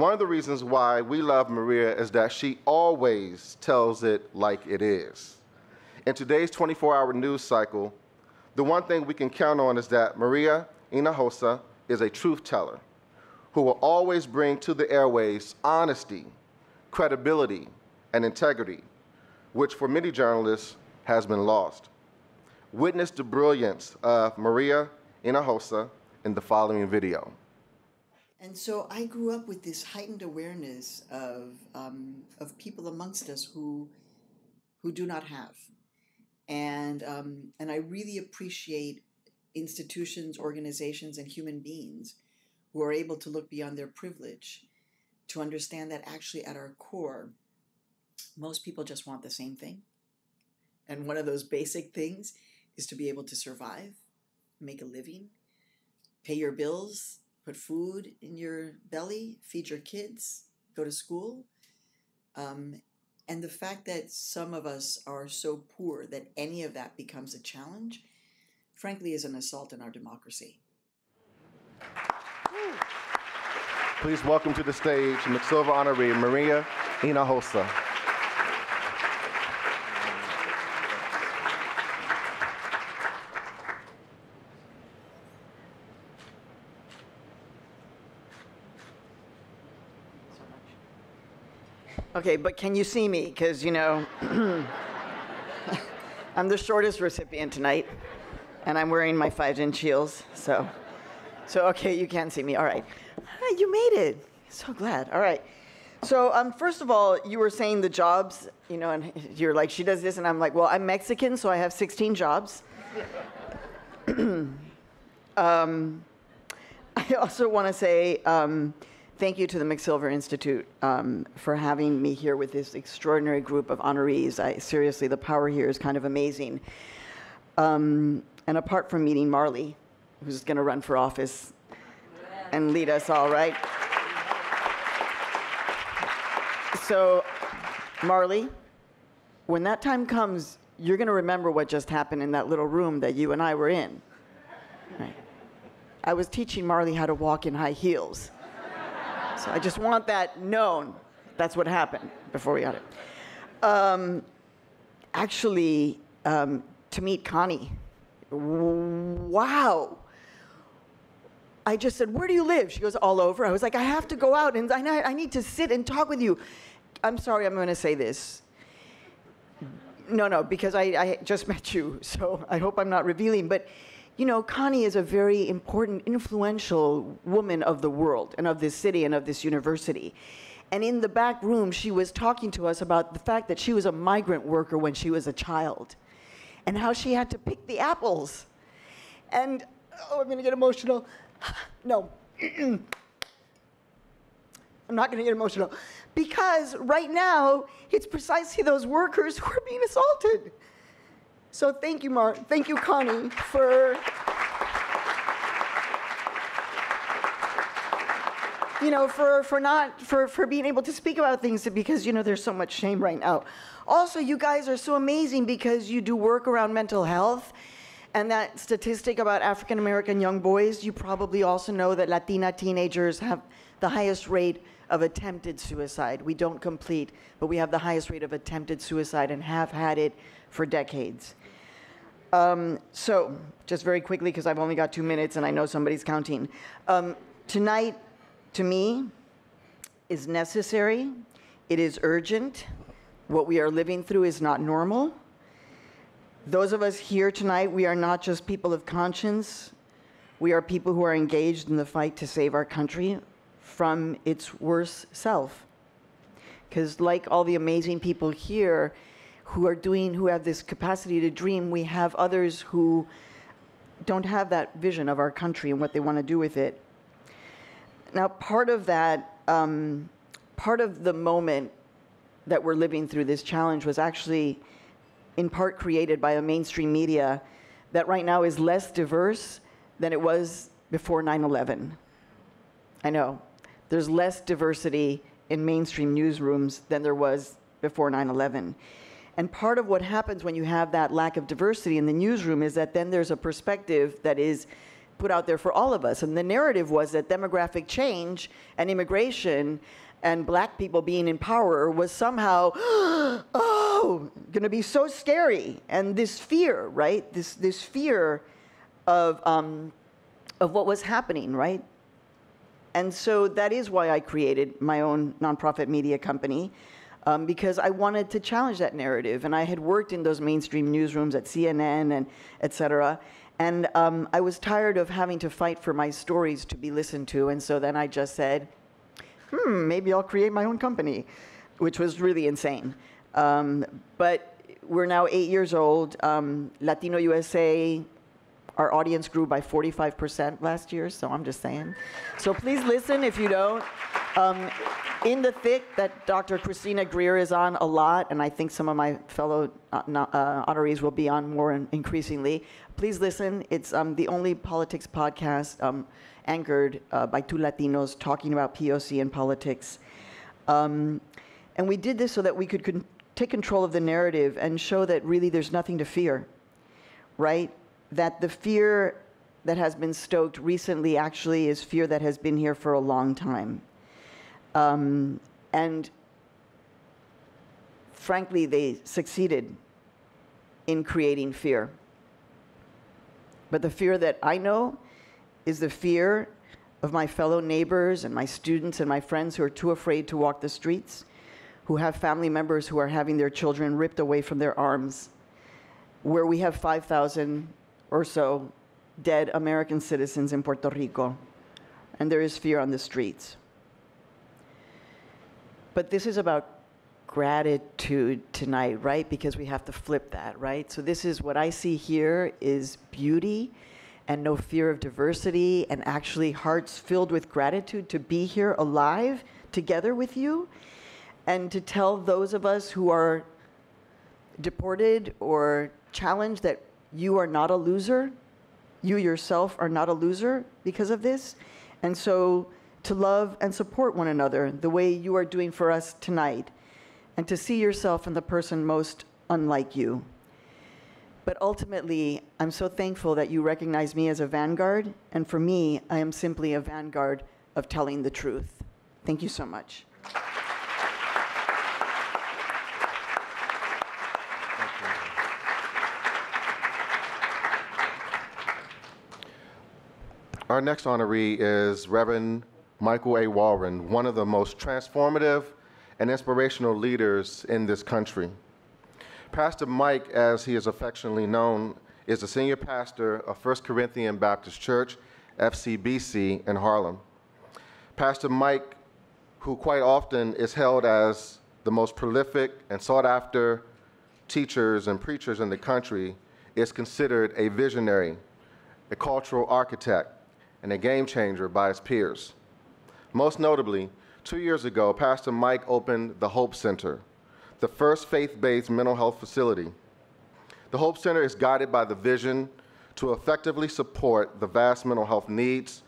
Speaker 1: One of the reasons why we love Maria is that she always tells it like it is. In today's 24-hour news cycle, the one thing we can count on is that Maria Hinojosa is a truth teller who will always bring to the airwaves honesty, credibility, and integrity, which for many journalists has been lost. Witness the brilliance of Maria Hinojosa in the following video.
Speaker 7: And so I grew up with this heightened awareness of people amongst us who do not have. And I really appreciate institutions, organizations, and human beings who are able to look beyond their privilege to understand that actually at our core, most people just want the same thing. And one of those basic things is to be able to survive, make a living, pay your bills, put food in your belly, feed your kids, go to school. And the fact that some of us are so poor that any of that becomes a challenge, frankly, is an assault on our democracy.
Speaker 1: Please welcome to the stage McSilver honoree Maria Hinojosa.
Speaker 7: Okay, but can you see me? Because, you know, I'm the shortest recipient tonight, and I'm wearing my 5-inch heels, so okay, you can see me. All right. You made it. So glad. All right. So first of all, you were saying the jobs, you know, and you're like, she does this, and I'm like, well, I'm Mexican, so I have 16 jobs. I also want to say thank you to the McSilver Institute for having me here with this extraordinary group of honorees. Seriously, the power here is kind of amazing. And apart from meeting Marley, who's going to run for office and lead us all, right? So, Marley, when that time comes, you're going to remember what just happened in that little room that you and I were in. Right. I was teaching Marley how to walk in high heels. So I just want that known. That's what happened before we got it. Actually, to meet Connie, wow. I just said, where do you live? She goes, all over. I was like, I have to go out, and I need to sit and talk with you. I'm sorry, I'm going to say this. No, because I just met you, so I hope I'm not revealing. But, you know, Connie is a very important, influential woman of the world and of this city and of this university. And in the back room, she was talking to us about the fact that she was a migrant worker when she was a child and how she had to pick the apples. And, oh, I'm going to get emotional. No. I'm not going to get emotional. Because right now, it's precisely those workers who are being assaulted. So thank you, thank you, Connie, for, you know, for being able to speak about things, because, you know, there's so much shame right now. Also, you guys are so amazing because you do work around mental health. And that statistic about African-American young boys, you probably also know that Latina teenagers have the highest rate of attempted suicide. We don't complete, but we have the highest rate of attempted suicide and have had it for decades. So, just very quickly, because I've only got 2 minutes and I know somebody's counting. Tonight, to me, is necessary. It is urgent. What we are living through is not normal. Those of us here tonight, we are not just people of conscience. We are people who are engaged in the fight to save our country from its worst self. Because like all the amazing people here who have this capacity to dream, we have others who don't have that vision of our country and what they want to do with it. Now, part of that, part of the moment that we're living through, this challenge, was actually in part created by a mainstream media that right now is less diverse than it was before 9/11. I know. There's less diversity in mainstream newsrooms than there was before 9/11. And part of what happens when you have that lack of diversity in the newsroom is that then there's a perspective that is put out there for all of us. And the narrative was that demographic change and immigration and black people being in power was somehow, going to be so scary. And this fear, right? This fear of what was happening, right? And so that is why I created my own nonprofit media company, because I wanted to challenge that narrative. And I had worked in those mainstream newsrooms at CNN and et cetera. And I was tired of having to fight for my stories to be listened to. And so then I just said, maybe I'll create my own company, which was really insane. But we're now 8 years old. Latino USA, our audience grew by 45% last year, so I'm just saying. So please listen if you don't. In the Thick, that Dr. Christina Greer is on a lot, and I think some of my fellow honorees will be on more increasingly. Please listen. It's the only politics podcast anchored by two Latinos talking about POC and politics. And we did this so that we could take control of the narrative and show that really there's nothing to fear, right? That the fear that has been stoked recently actually is fear that has been here for a long time. And frankly, they succeeded in creating fear. But the fear that I know is the fear of my fellow neighbors and my students and my friends who are too afraid to walk the streets, who have family members who are having their children ripped away from their arms, where we have 5,000 or so dead American citizens in Puerto Rico, and there is fear on the streets. But this is about gratitude tonight, right? Because we have to flip that, right? So this is what I see here is beauty and no fear of diversity and actually hearts filled with gratitude to be here alive together with you and to tell those of us who are deported or challenged that you are not a loser. You yourself are not a loser because of this. And so to love and support one another the way you are doing for us tonight, and to see yourself in the person most unlike you. But ultimately, I'm so thankful that you recognize me as a vanguard, and for me, I am simply a vanguard of telling the truth. Thank you so much.
Speaker 1: Our next honoree is Reverend Michael A. Walren, one of the most transformative and inspirational leaders in this country. Pastor Mike, as he is affectionately known, is the senior pastor of First Corinthian Baptist Church, FCBC, in Harlem. Pastor Mike, who quite often is held as the most prolific and sought-after teachers and preachers in the country, is considered a visionary, a cultural architect, and a game changer by his peers. Most notably, 2 years ago, Pastor Mike opened the Hope Center, the first faith-based mental health facility. The Hope Center is guided by the vision to effectively support the vast mental health needs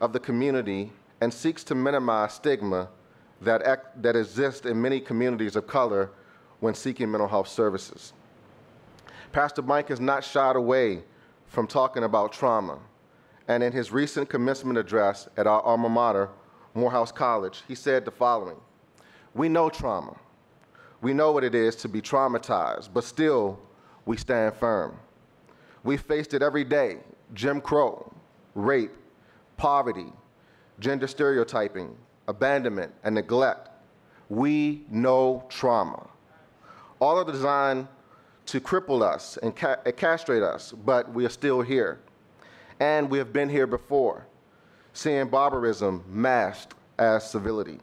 Speaker 1: of the community and seeks to minimize stigma that exists in many communities of color when seeking mental health services. Pastor Mike has not shied away from talking about trauma, and in his recent commencement address at our alma mater, Morehouse College, he said the following: "We know trauma. We know what it is to be traumatized, but still, we stand firm. We faced it every day: Jim Crow, rape, poverty, gender stereotyping, abandonment, and neglect. We know trauma. All are designed to cripple us and castrate us, but we are still here. And we have been here before, seeing barbarism masked as civility."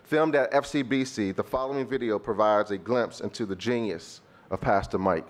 Speaker 1: Filmed at FCBC, the following video provides a glimpse into the genius of Pastor Mike.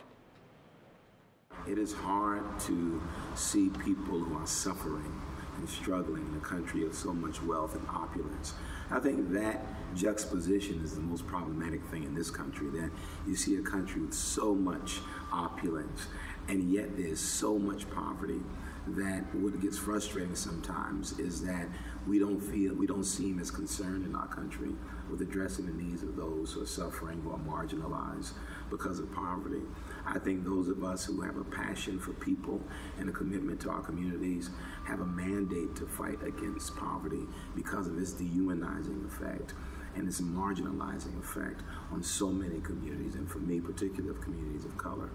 Speaker 8: It is hard to see people who are suffering and struggling in a country of so much wealth and opulence. I think that juxtaposition is the most problematic thing in this country, that you see a country with so much opulence And yet there's so much poverty that what gets frustrating sometimes is that we don't seem as concerned in our country with addressing the needs of those who are suffering, who are marginalized because of poverty. I think those of us who have a passion for people and a commitment to our communities have a mandate to fight against poverty because of its dehumanizing effect and its marginalizing effect on so many communities, and for me, particularly of communities of color.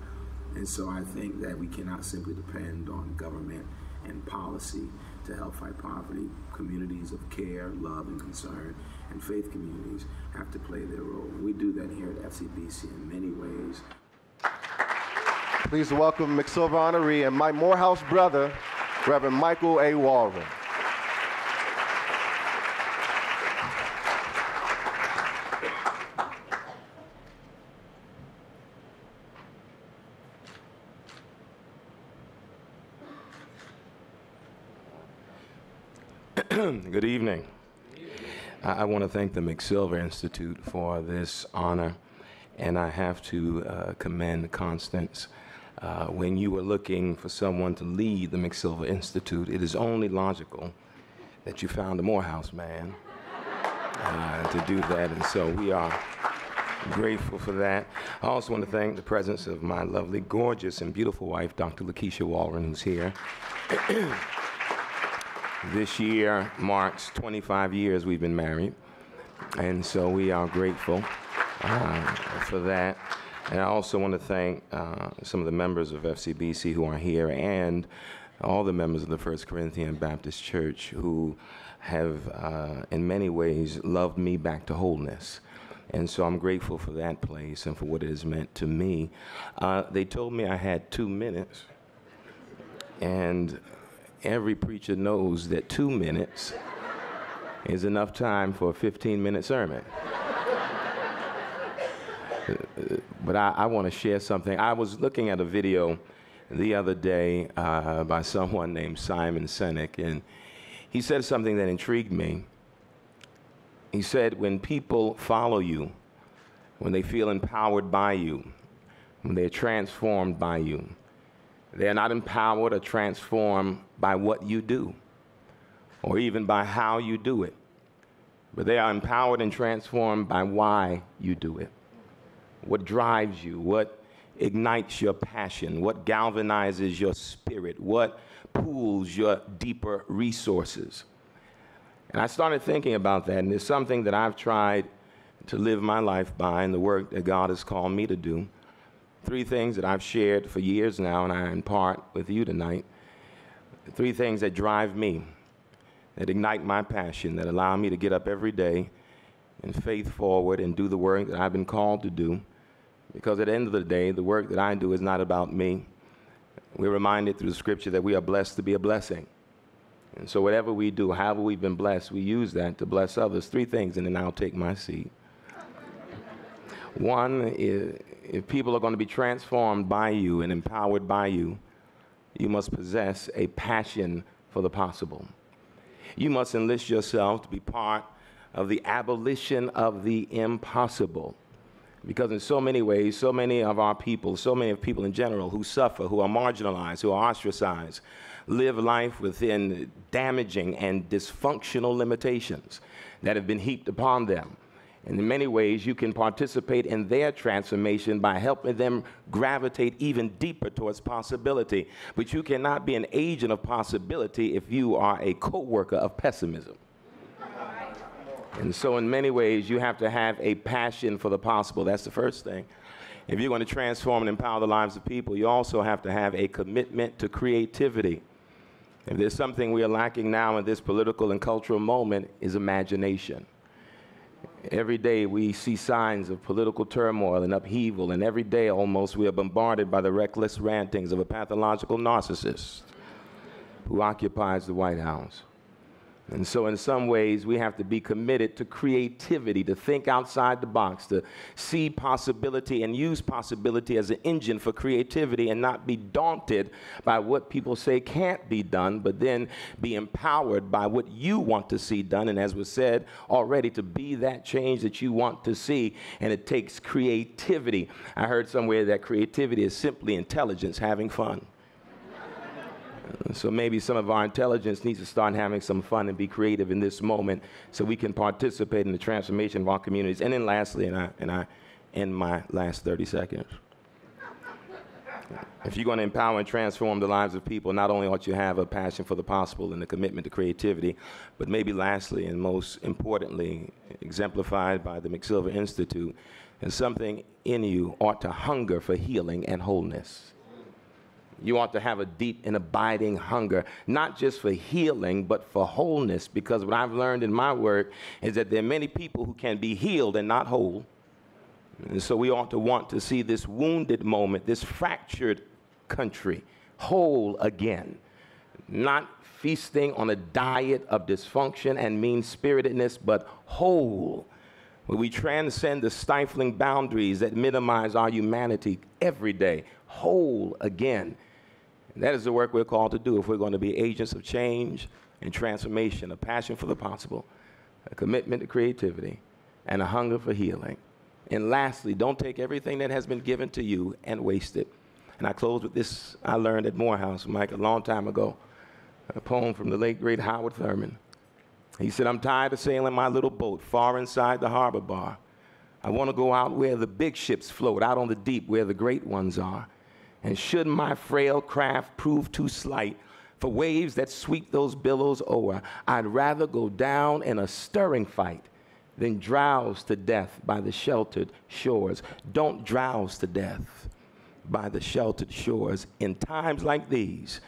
Speaker 8: And so I think that we cannot simply depend on government and policy to help fight poverty. Communities of care, love, and concern, and faith communities have to play their role. We do that here at FCBC in many ways.
Speaker 1: Please welcome McSilver honoree and my Morehouse brother, Reverend Michael A. Walden.
Speaker 9: Good evening. I want to thank the McSilver Institute for this honor, and I have to commend Constance. When you were looking for someone to lead the McSilver Institute, it is only logical that you found a Morehouse man to do that, and so we are grateful for that. I also want to thank the presence of my lovely, gorgeous, and beautiful wife, Dr. Lakeisha Walden, who's here. This year marks 25 years we've been married, and so we are grateful for that. And I also want to thank some of the members of FCBC who are here, and all the members of the First Corinthian Baptist Church who have, in many ways, loved me back to wholeness. And so I'm grateful for that place and for what it has meant to me. They told me I had 2 minutes, and every preacher knows that 2 minutes is enough time for a 15-minute sermon. But I want to share something. I was looking at a video the other day by someone named Simon Sinek, and he said something that intrigued me. He said, when people follow you, when they feel empowered by you, when they're transformed by you, they're not empowered or transformed by what you do, or even by how you do it, but they are empowered and transformed by why you do it. What drives you, what ignites your passion, what galvanizes your spirit, what pools your deeper resources. And I started thinking about that, and it's something that I've tried to live my life by in the work that God has called me to do. 3 things that I've shared for years now, and I impart with you tonight. 3 things that drive me, that ignite my passion, that allow me to get up every day and faith forward and do the work that I've been called to do. Because at the end of the day, the work that I do is not about me. We're reminded through the scripture that we are blessed to be a blessing. And so whatever we do, however we've been blessed, we use that to bless others. 3 things, and then I'll take my seat. One is, if people are going to be transformed by you and empowered by you, you must possess a passion for the possible. You must enlist yourself to be part of the abolition of the impossible. Because in so many ways, so many of our people, so many of people in general who suffer, who are marginalized, who are ostracized, live life within damaging and dysfunctional limitations that have been heaped upon them. And in many ways, you can participate in their transformation by helping them gravitate even deeper towards possibility. But you cannot be an agent of possibility if you are a co-worker of pessimism. And so in many ways, you have to have a passion for the possible. That's the first thing. If you're going to transform and empower the lives of people, you also have to have a commitment to creativity. If there's something we are lacking now in this political and cultural moment, is imagination. Every day we see signs of political turmoil and upheaval, and every day almost we are bombarded by the reckless rantings of a pathological narcissist who occupies the White House. And so in some ways, we have to be committed to creativity, to think outside the box, to see possibility and use possibility as an engine for creativity and not be daunted by what people say can't be done, but then be empowered by what you want to see done. And as was said already, to be that change that you want to see. And it takes creativity. I heard somewhere that creativity is simply intelligence having fun. So maybe some of our intelligence needs to start having some fun and be creative in this moment so we can participate in the transformation of our communities. And then lastly, and I end my last 30 seconds. If you're going to empower and transform the lives of people, not only ought you have a passion for the possible and a commitment to creativity, but maybe lastly and most importantly, exemplified by the McSilver Institute, and something in you ought to hunger for healing and wholeness. You ought to have a deep and abiding hunger, not just for healing, but for wholeness, because what I've learned in my work is that there are many people who can be healed and not whole. And so we ought to want to see this wounded moment, this fractured country, whole again, not feasting on a diet of dysfunction and mean-spiritedness, but whole, where we transcend the stifling boundaries that minimize our humanity every day, whole again. And that is the work we're called to do if we're going to be agents of change and transformation, a passion for the possible, a commitment to creativity, and a hunger for healing. And lastly, don't take everything that has been given to you and waste it. And I close with this I learned at Morehouse, Mike, a long time ago, a poem from the late, great Howard Thurman. He said, I'm tired of sailing my little boat far inside the harbor bar. I want to go out where the big ships float, out on the deep where the great ones are. And should my frail craft prove too slight for waves that sweep those billows o'er, I'd rather go down in a stirring fight than drowse to death by the sheltered shores. Don't drowse to death by the sheltered shores. In times like these,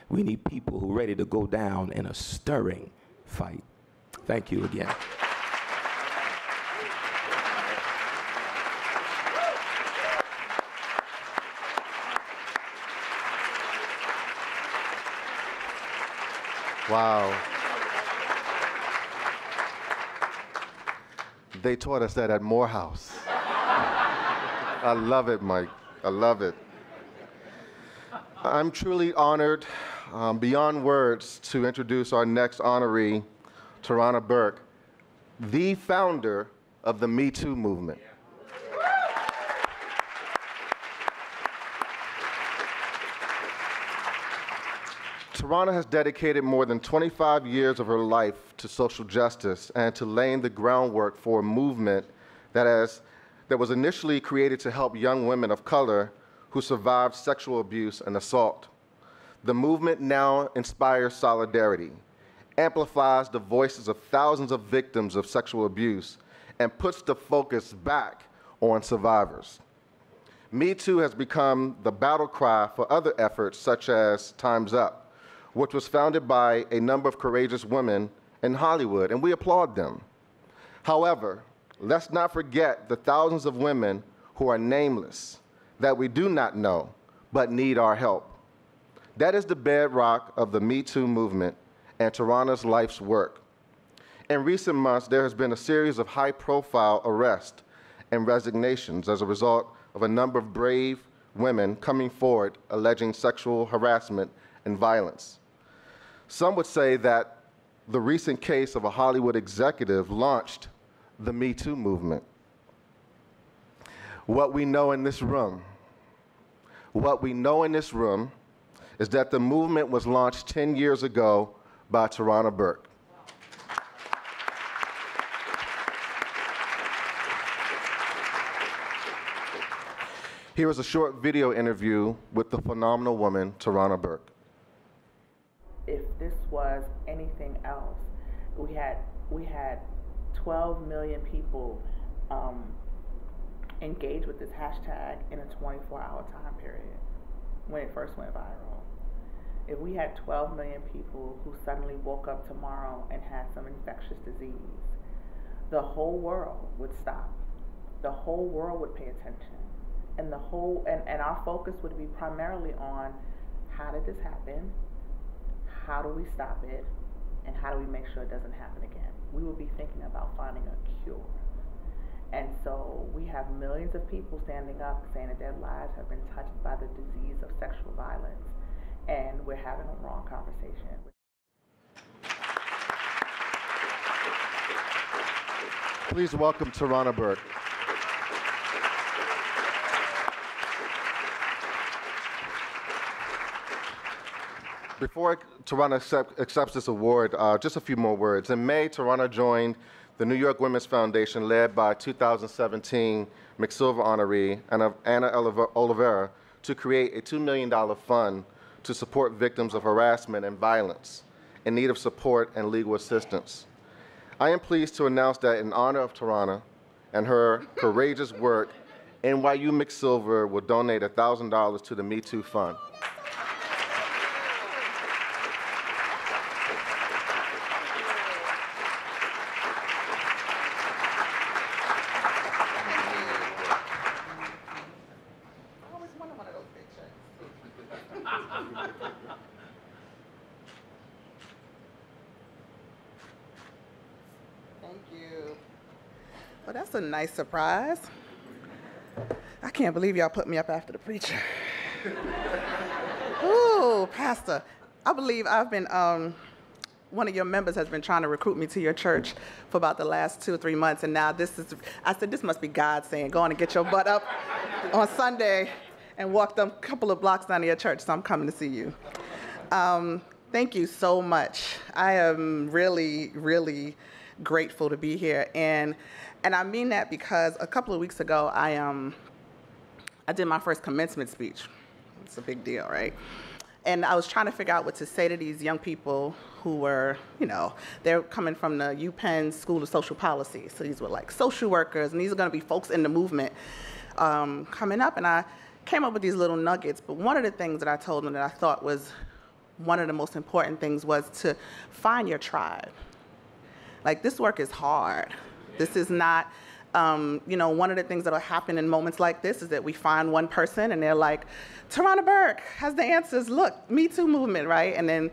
Speaker 9: we need people who are ready to go down in a stirring fight. Thank you again.
Speaker 1: Wow. They taught us that at Morehouse. I love it, Mike. I love it. I'm truly honored, beyond words, to introduce our next honoree, Tarana Burke, the founder of the Me Too movement. Tirana has dedicated more than 25 years of her life to social justice and to laying the groundwork for a movement that was initially created to help young women of color who survived sexual abuse and assault. The movement now inspires solidarity, amplifies the voices of thousands of victims of sexual abuse, and puts the focus back on survivors. Me Too has become the battle cry for other efforts such as Time's Up, which was founded by a number of courageous women in Hollywood, and we applaud them. However, let's not forget the thousands of women who are nameless, that we do not know, but need our help. That is the bedrock of the Me Too movement and Tarana's life's work. In recent months, there has been a series of high-profile arrests and resignations as a result of a number of brave women coming forward alleging sexual harassment and violence. Some would say that the recent case of a Hollywood executive launched the Me Too movement. What we know in this room is that the movement was launched 10 years ago by Tarana Burke. Here is a short video interview with the phenomenal woman, Tarana Burke.
Speaker 10: If this was anything else, we had 12 million people engage with this hashtag in a 24-hour time period when it first went viral. If we had 12 million people who suddenly woke up tomorrow and had some infectious disease, the whole world would stop. The whole world would pay attention. And our focus would be primarily on how did this happen? How do we stop it? and how do we make sure it doesn't happen again? We will be thinking about finding a cure. And so we have millions of people standing up saying that their lives have been touched by the disease of sexual violence, and we're having a wrong conversation.
Speaker 1: Please welcome Tirana Burke. Before Tirana accepts this award, just a few more words. In May, Tirana joined the New York Women's Foundation, led by 2017 McSilver honoree Anna Oliveira, to create a $2 million fund to support victims of harassment and violence in need of support and legal assistance. I am pleased to announce that in honor of Tirana and her courageous work, NYU McSilver will donate $1,000 to the Me Too Fund.
Speaker 10: Well, that's a nice surprise. I can't believe y'all put me up after the preacher. Ooh, Pastor. I believe I've been, one of your members has been trying to recruit me to your church for about the last 2 or 3 months, and now I said, this must be God saying, go on and get your butt up on Sunday and walk them a couple of blocks down to your church, so I'm coming to see you. Thank you so much. I am really, really grateful to be here, and I mean that because a couple of weeks ago, I did my first commencement speech. It's a big deal, right? And I was trying to figure out what to say to these young people who were, they're coming from the UPenn School of Social Policy. So these were like social workers, and these are going to be folks in the movement coming up. And I came up with these little nuggets. But one of the things that I told them that I thought was one of the most important things was to find your tribe. Like, this work is hard. This is not, one of the things that will happen in moments like this is that we find one person and they're like, Tarana Burke has the answers. Look, Me Too movement, right? And then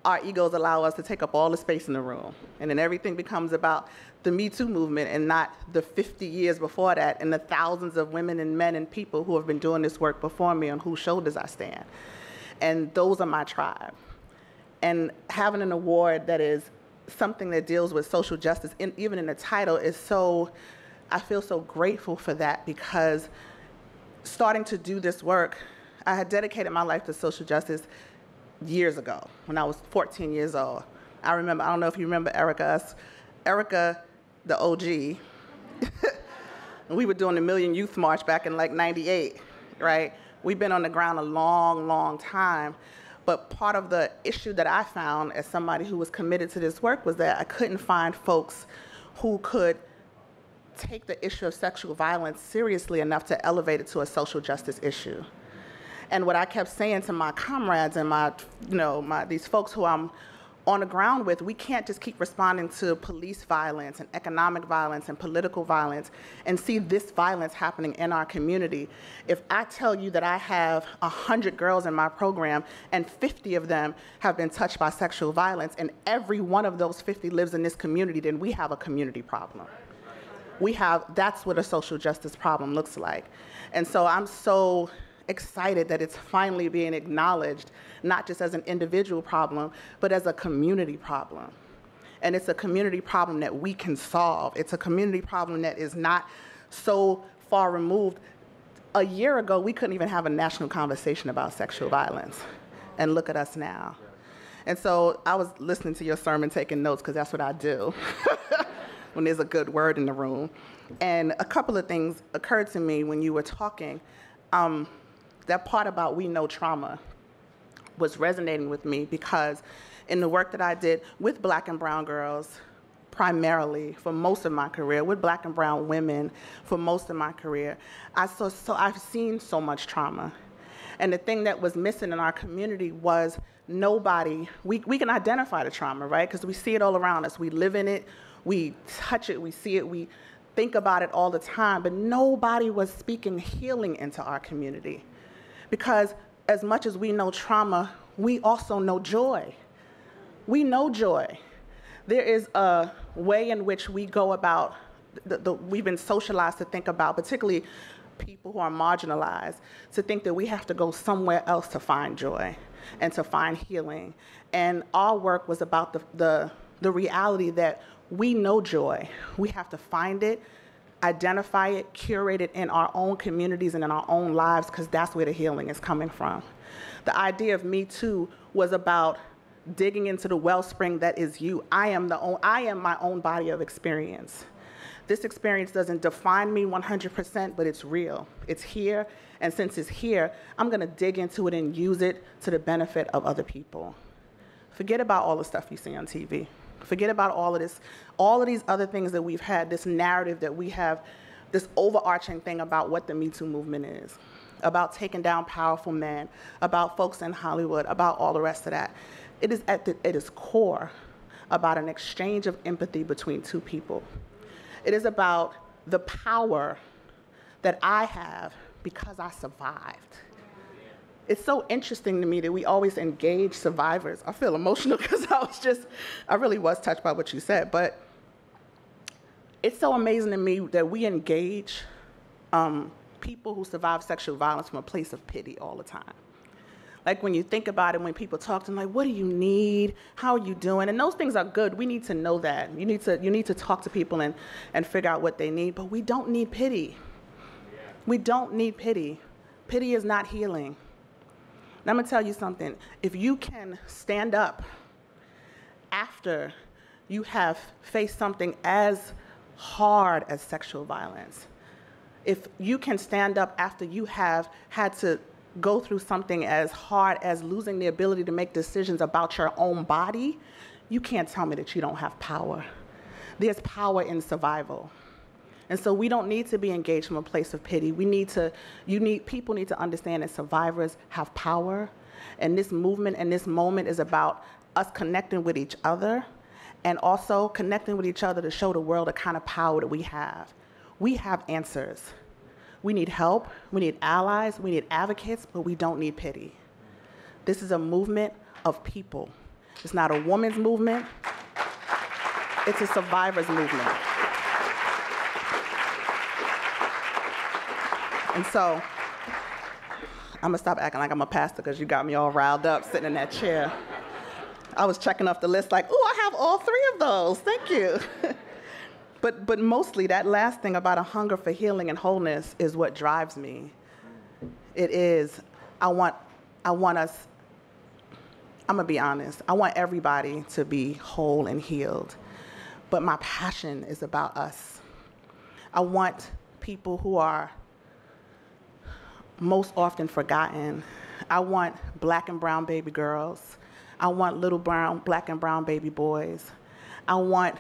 Speaker 10: our egos allow us to take up all the space in the room. And then everything becomes about the Me Too movement and not the 50 years before that and the thousands of women and men and people who have been doing this work before me on whose shoulders I stand. And those are my tribe. And having an award that is something that deals with social justice, even in the title, is so, I feel so grateful for that, because starting to do this work, I had dedicated my life to social justice years ago, when I was 14 years old. I remember, I don't know if you remember Erica, the OG, we were doing the Million Youth March back in like 98, right? We've been on the ground a long, long time. But part of the issue that I found as somebody who was committed to this work was that I couldn't find folks who could take the issue of sexual violence seriously enough to elevate it to a social justice issue. And what I kept saying to my comrades and these folks who I'm on the ground with, we can't just keep responding to police violence and economic violence and political violence and see this violence happening in our community. If I tell you that I have 100 girls in my program and 50 of them have been touched by sexual violence, and every one of those 50 lives in this community, then we have a community problem. That's what a social justice problem looks like. And so I'm so excited that it's finally being acknowledged, not just as an individual problem, but as a community problem. And it's a community problem that we can solve. It's a community problem that is not so far removed. A year ago, we couldn't even have a national conversation about sexual violence. And look at us now. And so I was listening to your sermon, taking notes, because that's what I do when there's a good word in the room. And a couple of things occurred to me when you were talking. That part about we know trauma was resonating with me, because in the work that I did with Black and brown girls, primarily for most of my career, with Black and brown women for most of my career, I've seen so much trauma. And the thing that was missing in our community was we can identify the trauma, right? Because we see it all around us. We live in it, we touch it, we see it, we think about it all the time, but nobody was speaking healing into our community. Because as much as we know trauma, we also know joy. we know joy. There is a way in which we go about, we've been socialized to think about, particularly people who are marginalized, to think that we have to go somewhere else to find joy and to find healing. And our work was about the reality that we know joy. We have to find it, identify it, curate it in our own communities and in our own lives, because that's where the healing is coming from. The idea of Me Too was about digging into the wellspring that is you. I am my own body of experience. This experience doesn't define me 100%, but it's real. It's here, and since it's here, I'm gonna dig into it and use it to the benefit of other people. Forget about all the stuff you see on TV. Forget about all of these other things that we've had, this narrative that we have, this overarching thing about what the Me Too movement is, about taking down powerful men, about folks in Hollywood, about all the rest of that. It is at its core about an exchange of empathy between two people. It is about the power that I have because I survived. It's so interesting to me that we always engage survivors. I feel emotional because I really was touched by what you said, but it's so amazing to me that we engage people who survive sexual violence from a place of pity all the time. Like when you think about it, when people talk to them, like, what do you need? How are you doing? And those things are good. We need to know that. You need to talk to people and figure out what they need, but we don't need pity. We don't need pity. Pity is not healing. And I'm gonna tell you something. If you can stand up after you have faced something as hard as sexual violence, if you can stand up after you have had to go through something as hard as losing the ability to make decisions about your own body, you can't tell me that you don't have power. There's power in survival. And so we don't need to be engaged from a place of pity. People need to understand that survivors have power. And this movement and this moment is about us connecting with each other and also connecting with each other to show the world the kind of power that we have. We have answers. We need help, we need allies, we need advocates, but we don't need pity. This is a movement of people. It's not a woman's movement, it's a survivor's movement. And so, I'm gonna stop acting like I'm a pastor because you got me all riled up sitting in that chair. I was checking off the list like, oh, I have all 3 of those, thank you. But mostly that last thing about a hunger for healing and wholeness is what drives me. It is, I want us, I'm gonna be honest, I want everybody to be whole and healed, but my passion is about us. I want people who are most often forgotten. I want black and brown baby girls. I want little black and brown baby boys. I want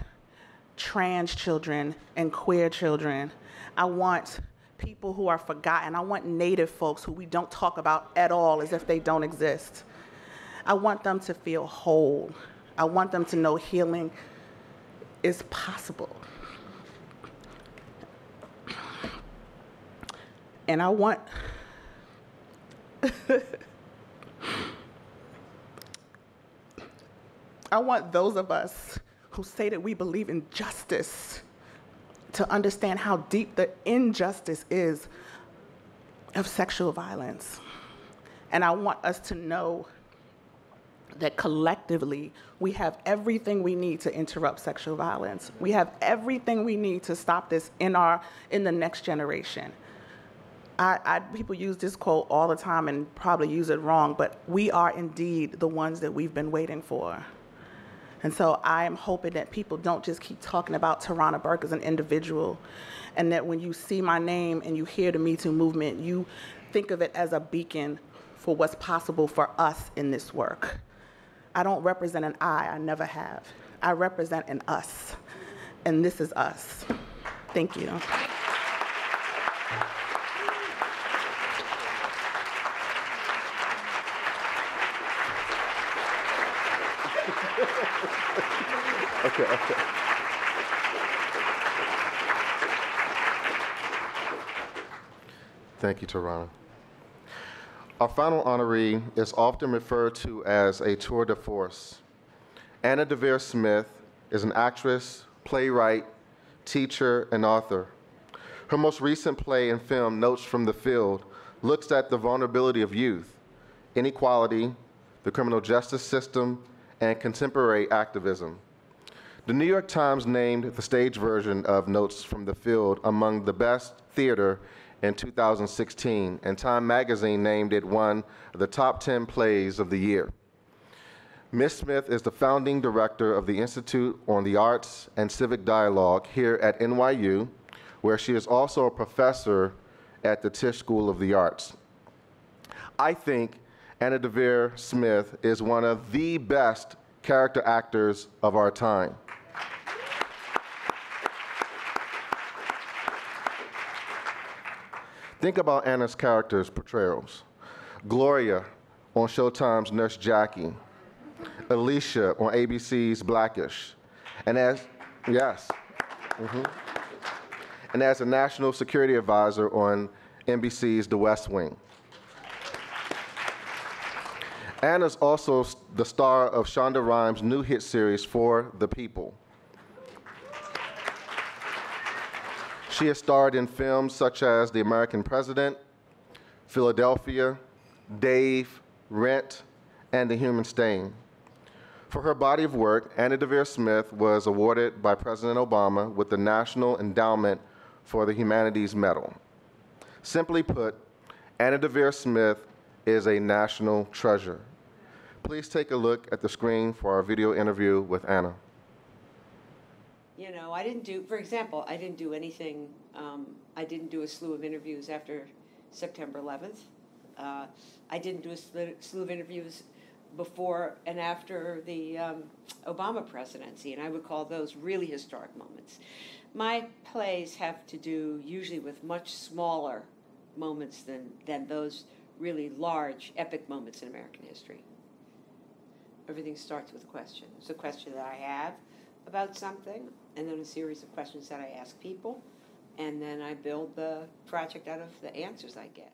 Speaker 10: trans children and queer children. I want people who are forgotten. I want Native folks who we don't talk about at all as if they don't exist. I want them to feel whole. I want them to know healing is possible. And I want those of us who say that we believe in justice to understand how deep the injustice is of sexual violence. And I want us to know that collectively we have everything we need to interrupt sexual violence. We have everything we need to stop this in the next generation. People use this quote all the time and probably use it wrong, but we are indeed the ones that we've been waiting for. And so I am hoping that people don't just keep talking about Tarana Burke as an individual, and that when you see my name and you hear the Me Too movement, you think of it as a beacon for what's possible for us in this work. I don't represent an I never have. I represent an us, and this is us. Thank you.
Speaker 1: Okay. Thank you, Tarana. Our final honoree is often referred to as a tour de force, Anna Deavere Smith is an actress, playwright, teacher, and author. Her most recent play and film, Notes from the Field, looks at the vulnerability of youth, inequality, the criminal justice system, and contemporary activism. The New York Times named the stage version of Notes from the Field among the best theater in 2016, and Time magazine named it one of the top 10 plays of the year. Ms. Smith is the founding director of the Institute on the Arts and Civic Dialogue here at NYU, where she is also a professor at the Tisch School of the Arts. I think Anna Deavere Smith is one of the best character actors of our time. Think about Anna's character's portrayals. Gloria on Showtime's Nurse Jackie, Alicia on ABC's Blackish, and as a national security advisor on NBC's The West Wing. Anna's also the star of Shonda Rhimes' new hit series, For the People. She has starred in films such as The American President, Philadelphia, Dave, Rent, and The Human Stain. For her body of work, Anna Deavere Smith was awarded by President Obama with the National Endowment for the Humanities Medal. Simply put, Anna Deavere Smith is a national treasure. Please take a look at the screen for our video interview with Anna.
Speaker 11: You know, I didn't do, for example, I didn't do anything, I didn't do a slew of interviews after September 11th. I didn't do a slew of interviews before and after the Obama presidency, and I would call those really historic moments. My plays have to do usually with much smaller moments than those really large, epic moments in American history. Everything starts with a question. It's a question that I have about something, and then a series of questions that I ask people, and then I build the project out of the answers I get.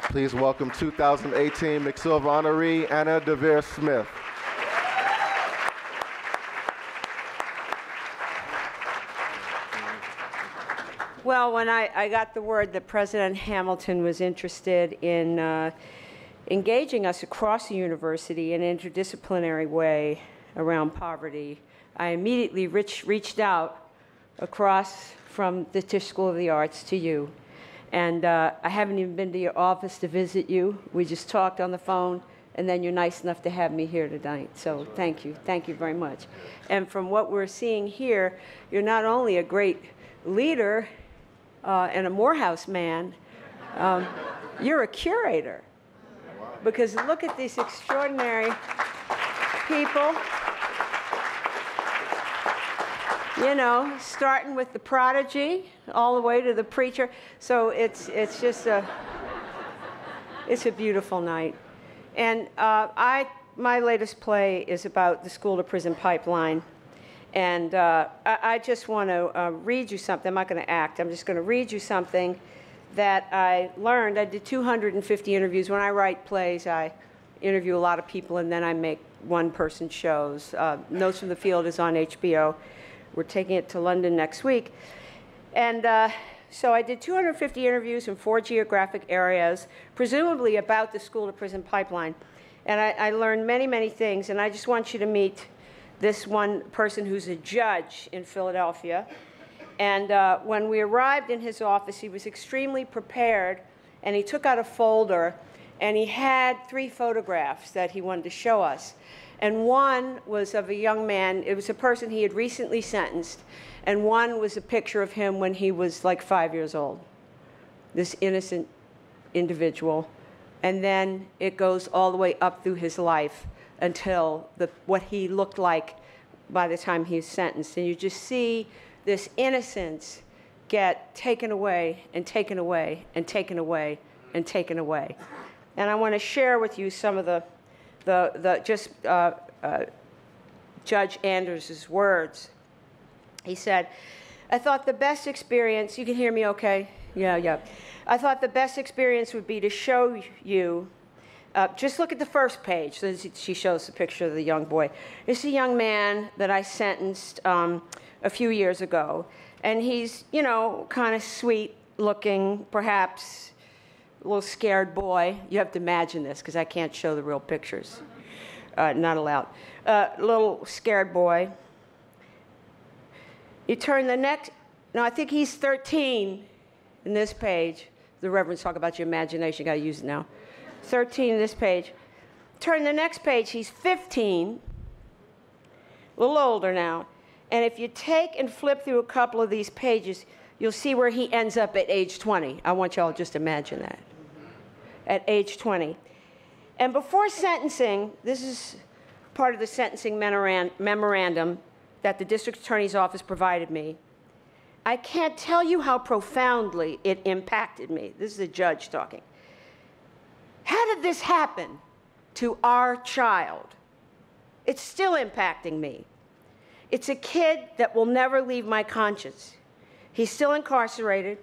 Speaker 1: Please welcome 2018 McSilver honoree, Anna Deavere Smith.
Speaker 11: Well, when I got the word that President Hamilton was interested in engaging us across the university in an interdisciplinary way around poverty, I immediately reached out across from the Tisch School of the Arts to you. And I haven't even been to your office to visit you. We just talked on the phone, and then you're nice enough to have me here tonight. So thank you very much. And from what we're seeing here, you're not only a great leader and a Morehouse man, you're a curator. Because look at these extraordinary people. You know, starting with the prodigy all the way to the preacher. So it's just it's a beautiful night. And my latest play is about the school-to-prison pipeline. And I just want to read you something. I'm not going to act. I'm just going to read you something that I learned. I did 250 interviews. When I write plays, I interview a lot of people, and then I make one-person shows. Notes from the Field is on HBO. We're taking it to London next week. And so I did 250 interviews in 4 geographic areas, presumably about the school-to-prison pipeline. And I learned many, many things. And I just want you to meet this one person who's a judge in Philadelphia. And when we arrived in his office, he was extremely prepared. And he took out a folder, and he had 3 photographs that he wanted to show us. And one was of a young man. It was a person he had recently sentenced. And one was a picture of him when he was like 5 years old, this innocent individual. And then it goes all the way up through his life until what he looked like by the time he was sentenced. And you just see this innocence get taken away and taken away and taken away and taken away. And I want to share with you some of Judge Anders' words. He said, I thought the best experience, you can hear me okay? Yeah. I thought the best experience would be to show you just look at the first page. So she shows the picture of the young boy. This is a young man that I sentenced a few years ago. And he's, you know, kind of sweet looking, perhaps a little scared boy. You have to imagine this because I can't show the real pictures. Not allowed. Little scared boy. You turn the next, now I think he's 13 in this page. The Reverend's talk about your imagination, you gotta use it now. 13 in this page. Turn the next page, he's 15, a little older now. And if you take and flip through a couple of these pages, you'll see where he ends up at age 20. I want y'all to just imagine that. At age 20. And before sentencing, this is part of the sentencing memorandum that the district attorney's office provided me. I can't tell you how profoundly it impacted me. This is a judge talking. How did this happen to our child? It's still impacting me. It's a kid that will never leave my conscience. He's still incarcerated.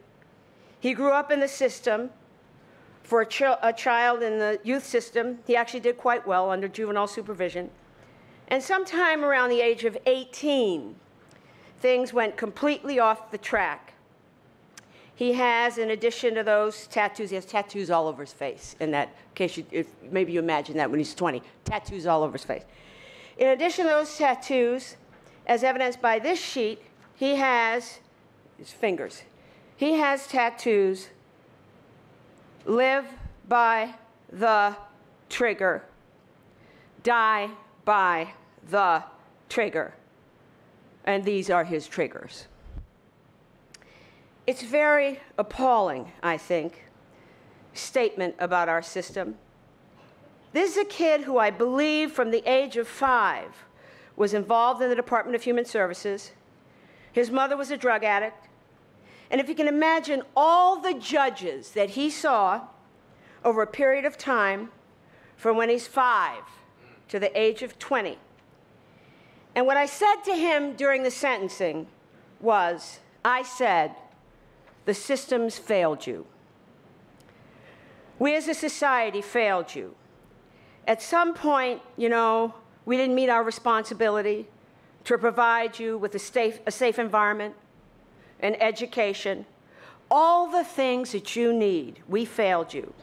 Speaker 11: He grew up in the system. For a child in the youth system, he actually did quite well under juvenile supervision. And sometime around the age of 18, things went completely off the track. He has, in addition to those tattoos, he has tattoos all over his face. In that case, maybe you imagine that when he's 20, tattoos all over his face. In addition to those tattoos, as evidenced by this sheet, he has his fingers. He has tattoos. Live by the trigger. Die by the trigger. And these are his triggers. It's very appalling, I think, statement about our system. This is a kid who I believe from the age of 5 was involved in the Department of Human Services. His mother was a drug addict. And if you can imagine all the judges that he saw over a period of time from when he's 5 to the age of 20. And what I said to him during the sentencing was, I said, the systems failed you. We as a society failed you. At some point, you know, we didn't meet our responsibility to provide you with a safe environment, an education, all the things that you need. We failed you.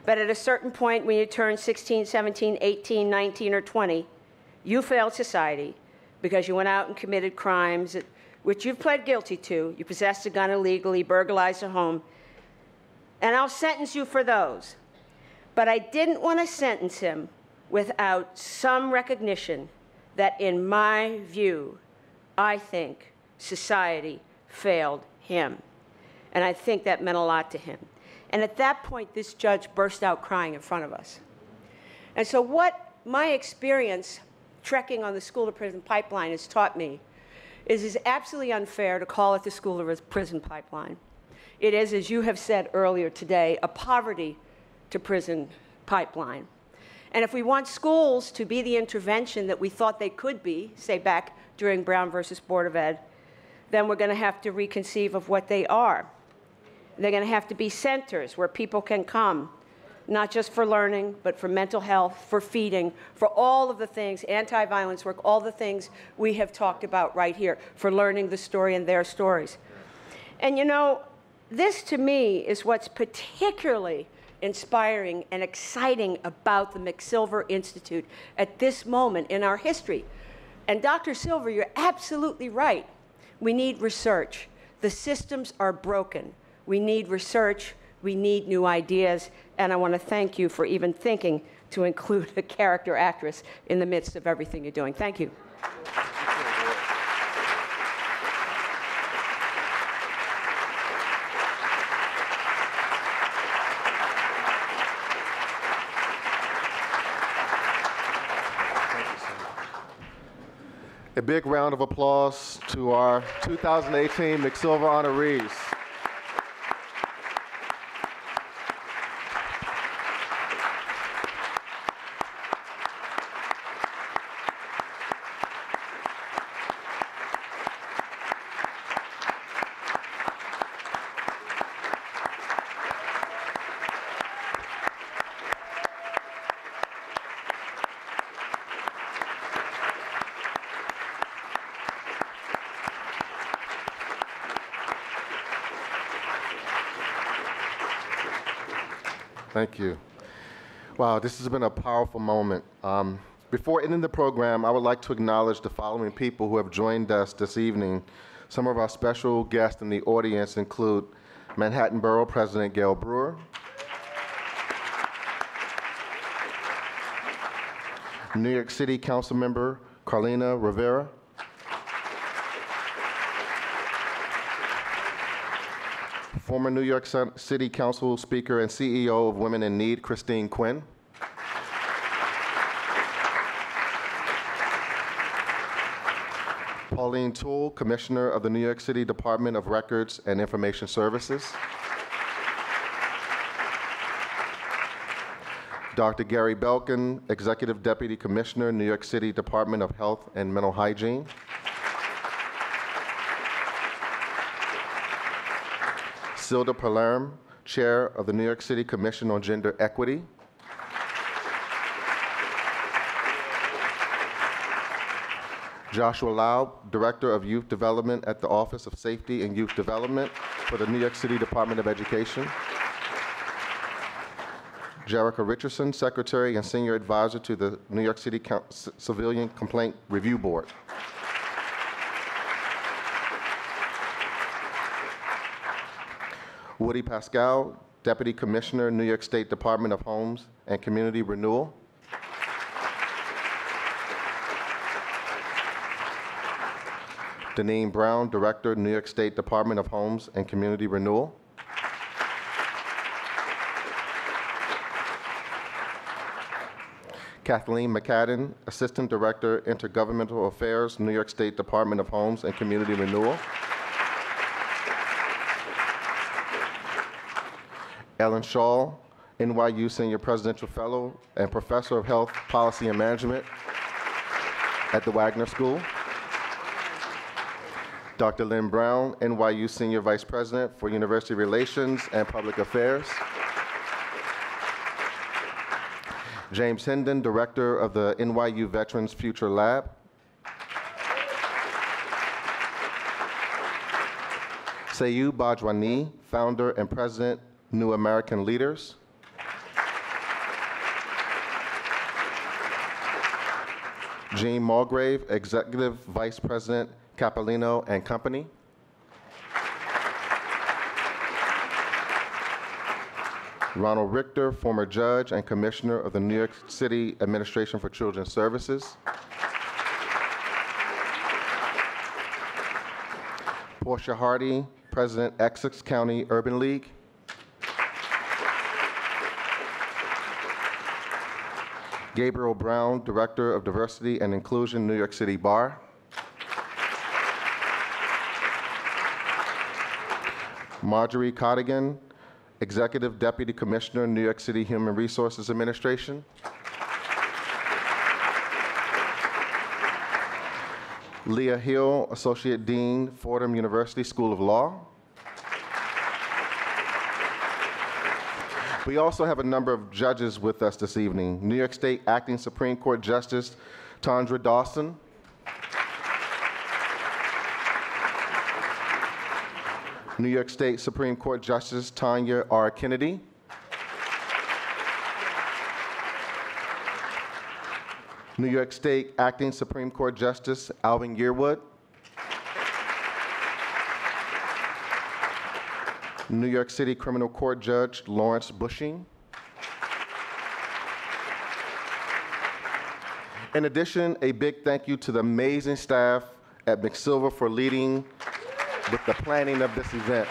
Speaker 11: But at a certain point, when you turn 16, 17, 18, 19, or 20, you failed society because you went out and committed crimes which you've pled guilty to. You possessed a gun illegally, burglarized a home, and I'll sentence you for those. But I didn't want to sentence him without some recognition that, in my view, I think society failed him. And I think that meant a lot to him. And at that point, this judge burst out crying in front of us. And so what my experience trekking on the school-to-prison pipeline has taught me is it's absolutely unfair to call it the school-to-prison pipeline. It is, as you have said earlier today, a poverty-to-prison pipeline. And if we want schools to be the intervention that we thought they could be, say back during Brown versus Board of Ed, then we're going to have to reconceive of what they are. They're going to have to be centers where people can come, not just for learning, but for mental health, for feeding, for all of the things, anti-violence work, all the things we have talked about right here, for learning the story and their stories. And you know, this to me is what's particularly inspiring and exciting about the McSilver Institute at this moment in our history. And Dr. Silver, you're absolutely right. We need research. The systems are broken. We need research. We need new ideas. And I want to thank you for even thinking to include a character actress in the midst of everything you're doing. Thank you.
Speaker 1: A big round of applause to our 2018 McSilver honorees. Thank you. Wow, this has been a powerful moment. Before ending the program, I would like to acknowledge the following people who have joined us this evening. Some of our special guests in the audience include Manhattan Borough President Gail Brewer, New York City Council Member Carlina Rivera, former New York City Council Speaker and CEO of Women in Need, Christine Quinn, Pauline Toole, Commissioner of the New York City Department of Records and Information Services, Dr. Gary Belkin, Executive Deputy Commissioner, New York City Department of Health and Mental Hygiene, Silda Palerm, Chair of the New York City Commission on Gender Equity, Joshua Lau, Director of Youth Development at the Office of Safety and Youth Development for the New York City Department of Education, Jerica Richardson, Secretary and Senior Advisor to the New York City Civilian Complaint Review Board, Woody Pascal, Deputy Commissioner, New York State Department of Homes and Community Renewal, Deneen Brown, Director, New York State Department of Homes and Community Renewal, Kathleen McCadden, Assistant Director, Intergovernmental Affairs, New York State Department of Homes and Community Renewal, Ellen Shaw, NYU Senior Presidential Fellow and Professor of Health Policy and Management at the Wagner School, Dr. Lynn Brown, NYU Senior Vice President for University Relations and Public Affairs, James Hendon, Director of the NYU Veterans Future Lab, Seyu Bajwani, Founder and President, New American Leaders, Jean Mulgrave, Executive Vice President, Capilino and Company, Ronald Richter, former judge and commissioner of the New York City Administration for Children's Services, Portia Hardy, President, Essex County Urban League, Gabriel Brown, Director of Diversity and Inclusion, New York City Bar, Marjorie Cottigan, Executive Deputy Commissioner, New York City Human Resources Administration, Leah Hill, Associate Dean, Fordham University School of Law. We also have a number of judges with us this evening. New York State Acting Supreme Court Justice Tondra Dawson, New York State Supreme Court Justice Tanya R. Kennedy, New York State Acting Supreme Court Justice Alvin Yearwood, New York City Criminal Court Judge Lawrence Bushing. In addition, a big thank you to the amazing staff at McSilver for leading with the planning of this event.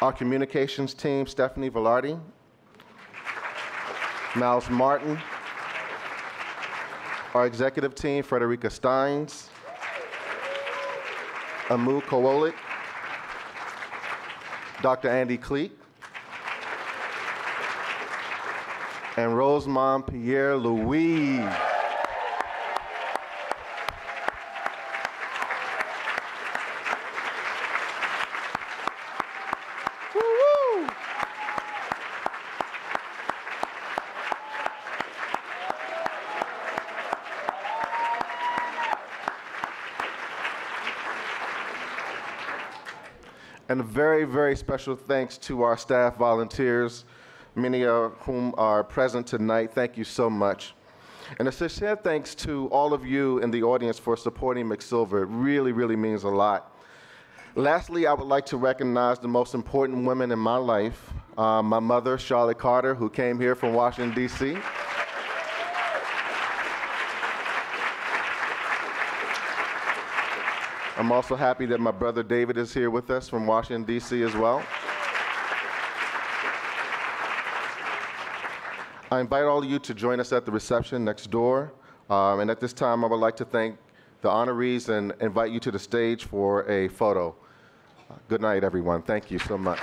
Speaker 1: Our communications team, Stephanie Velarde, Miles Martin, our executive team, Frederica Steins, Amu Kowolik, Dr. Andy Cleek, and Rosemont Pierre-Louis. And a very, very special thanks to our staff volunteers, many of whom are present tonight. Thank you so much. And a sincere thanks to all of you in the audience for supporting McSilver. It really, really means a lot. Lastly, I would like to recognize the most important women in my life. My mother, Charlotte Carter, who came here from Washington, D.C. I'm also happy that my brother David is here with us from Washington, D.C. as well. I invite all of you to join us at the reception next door. And at this time, I would like to thank the honorees and invite you to the stage for a photo. Good night, everyone. Thank you so much.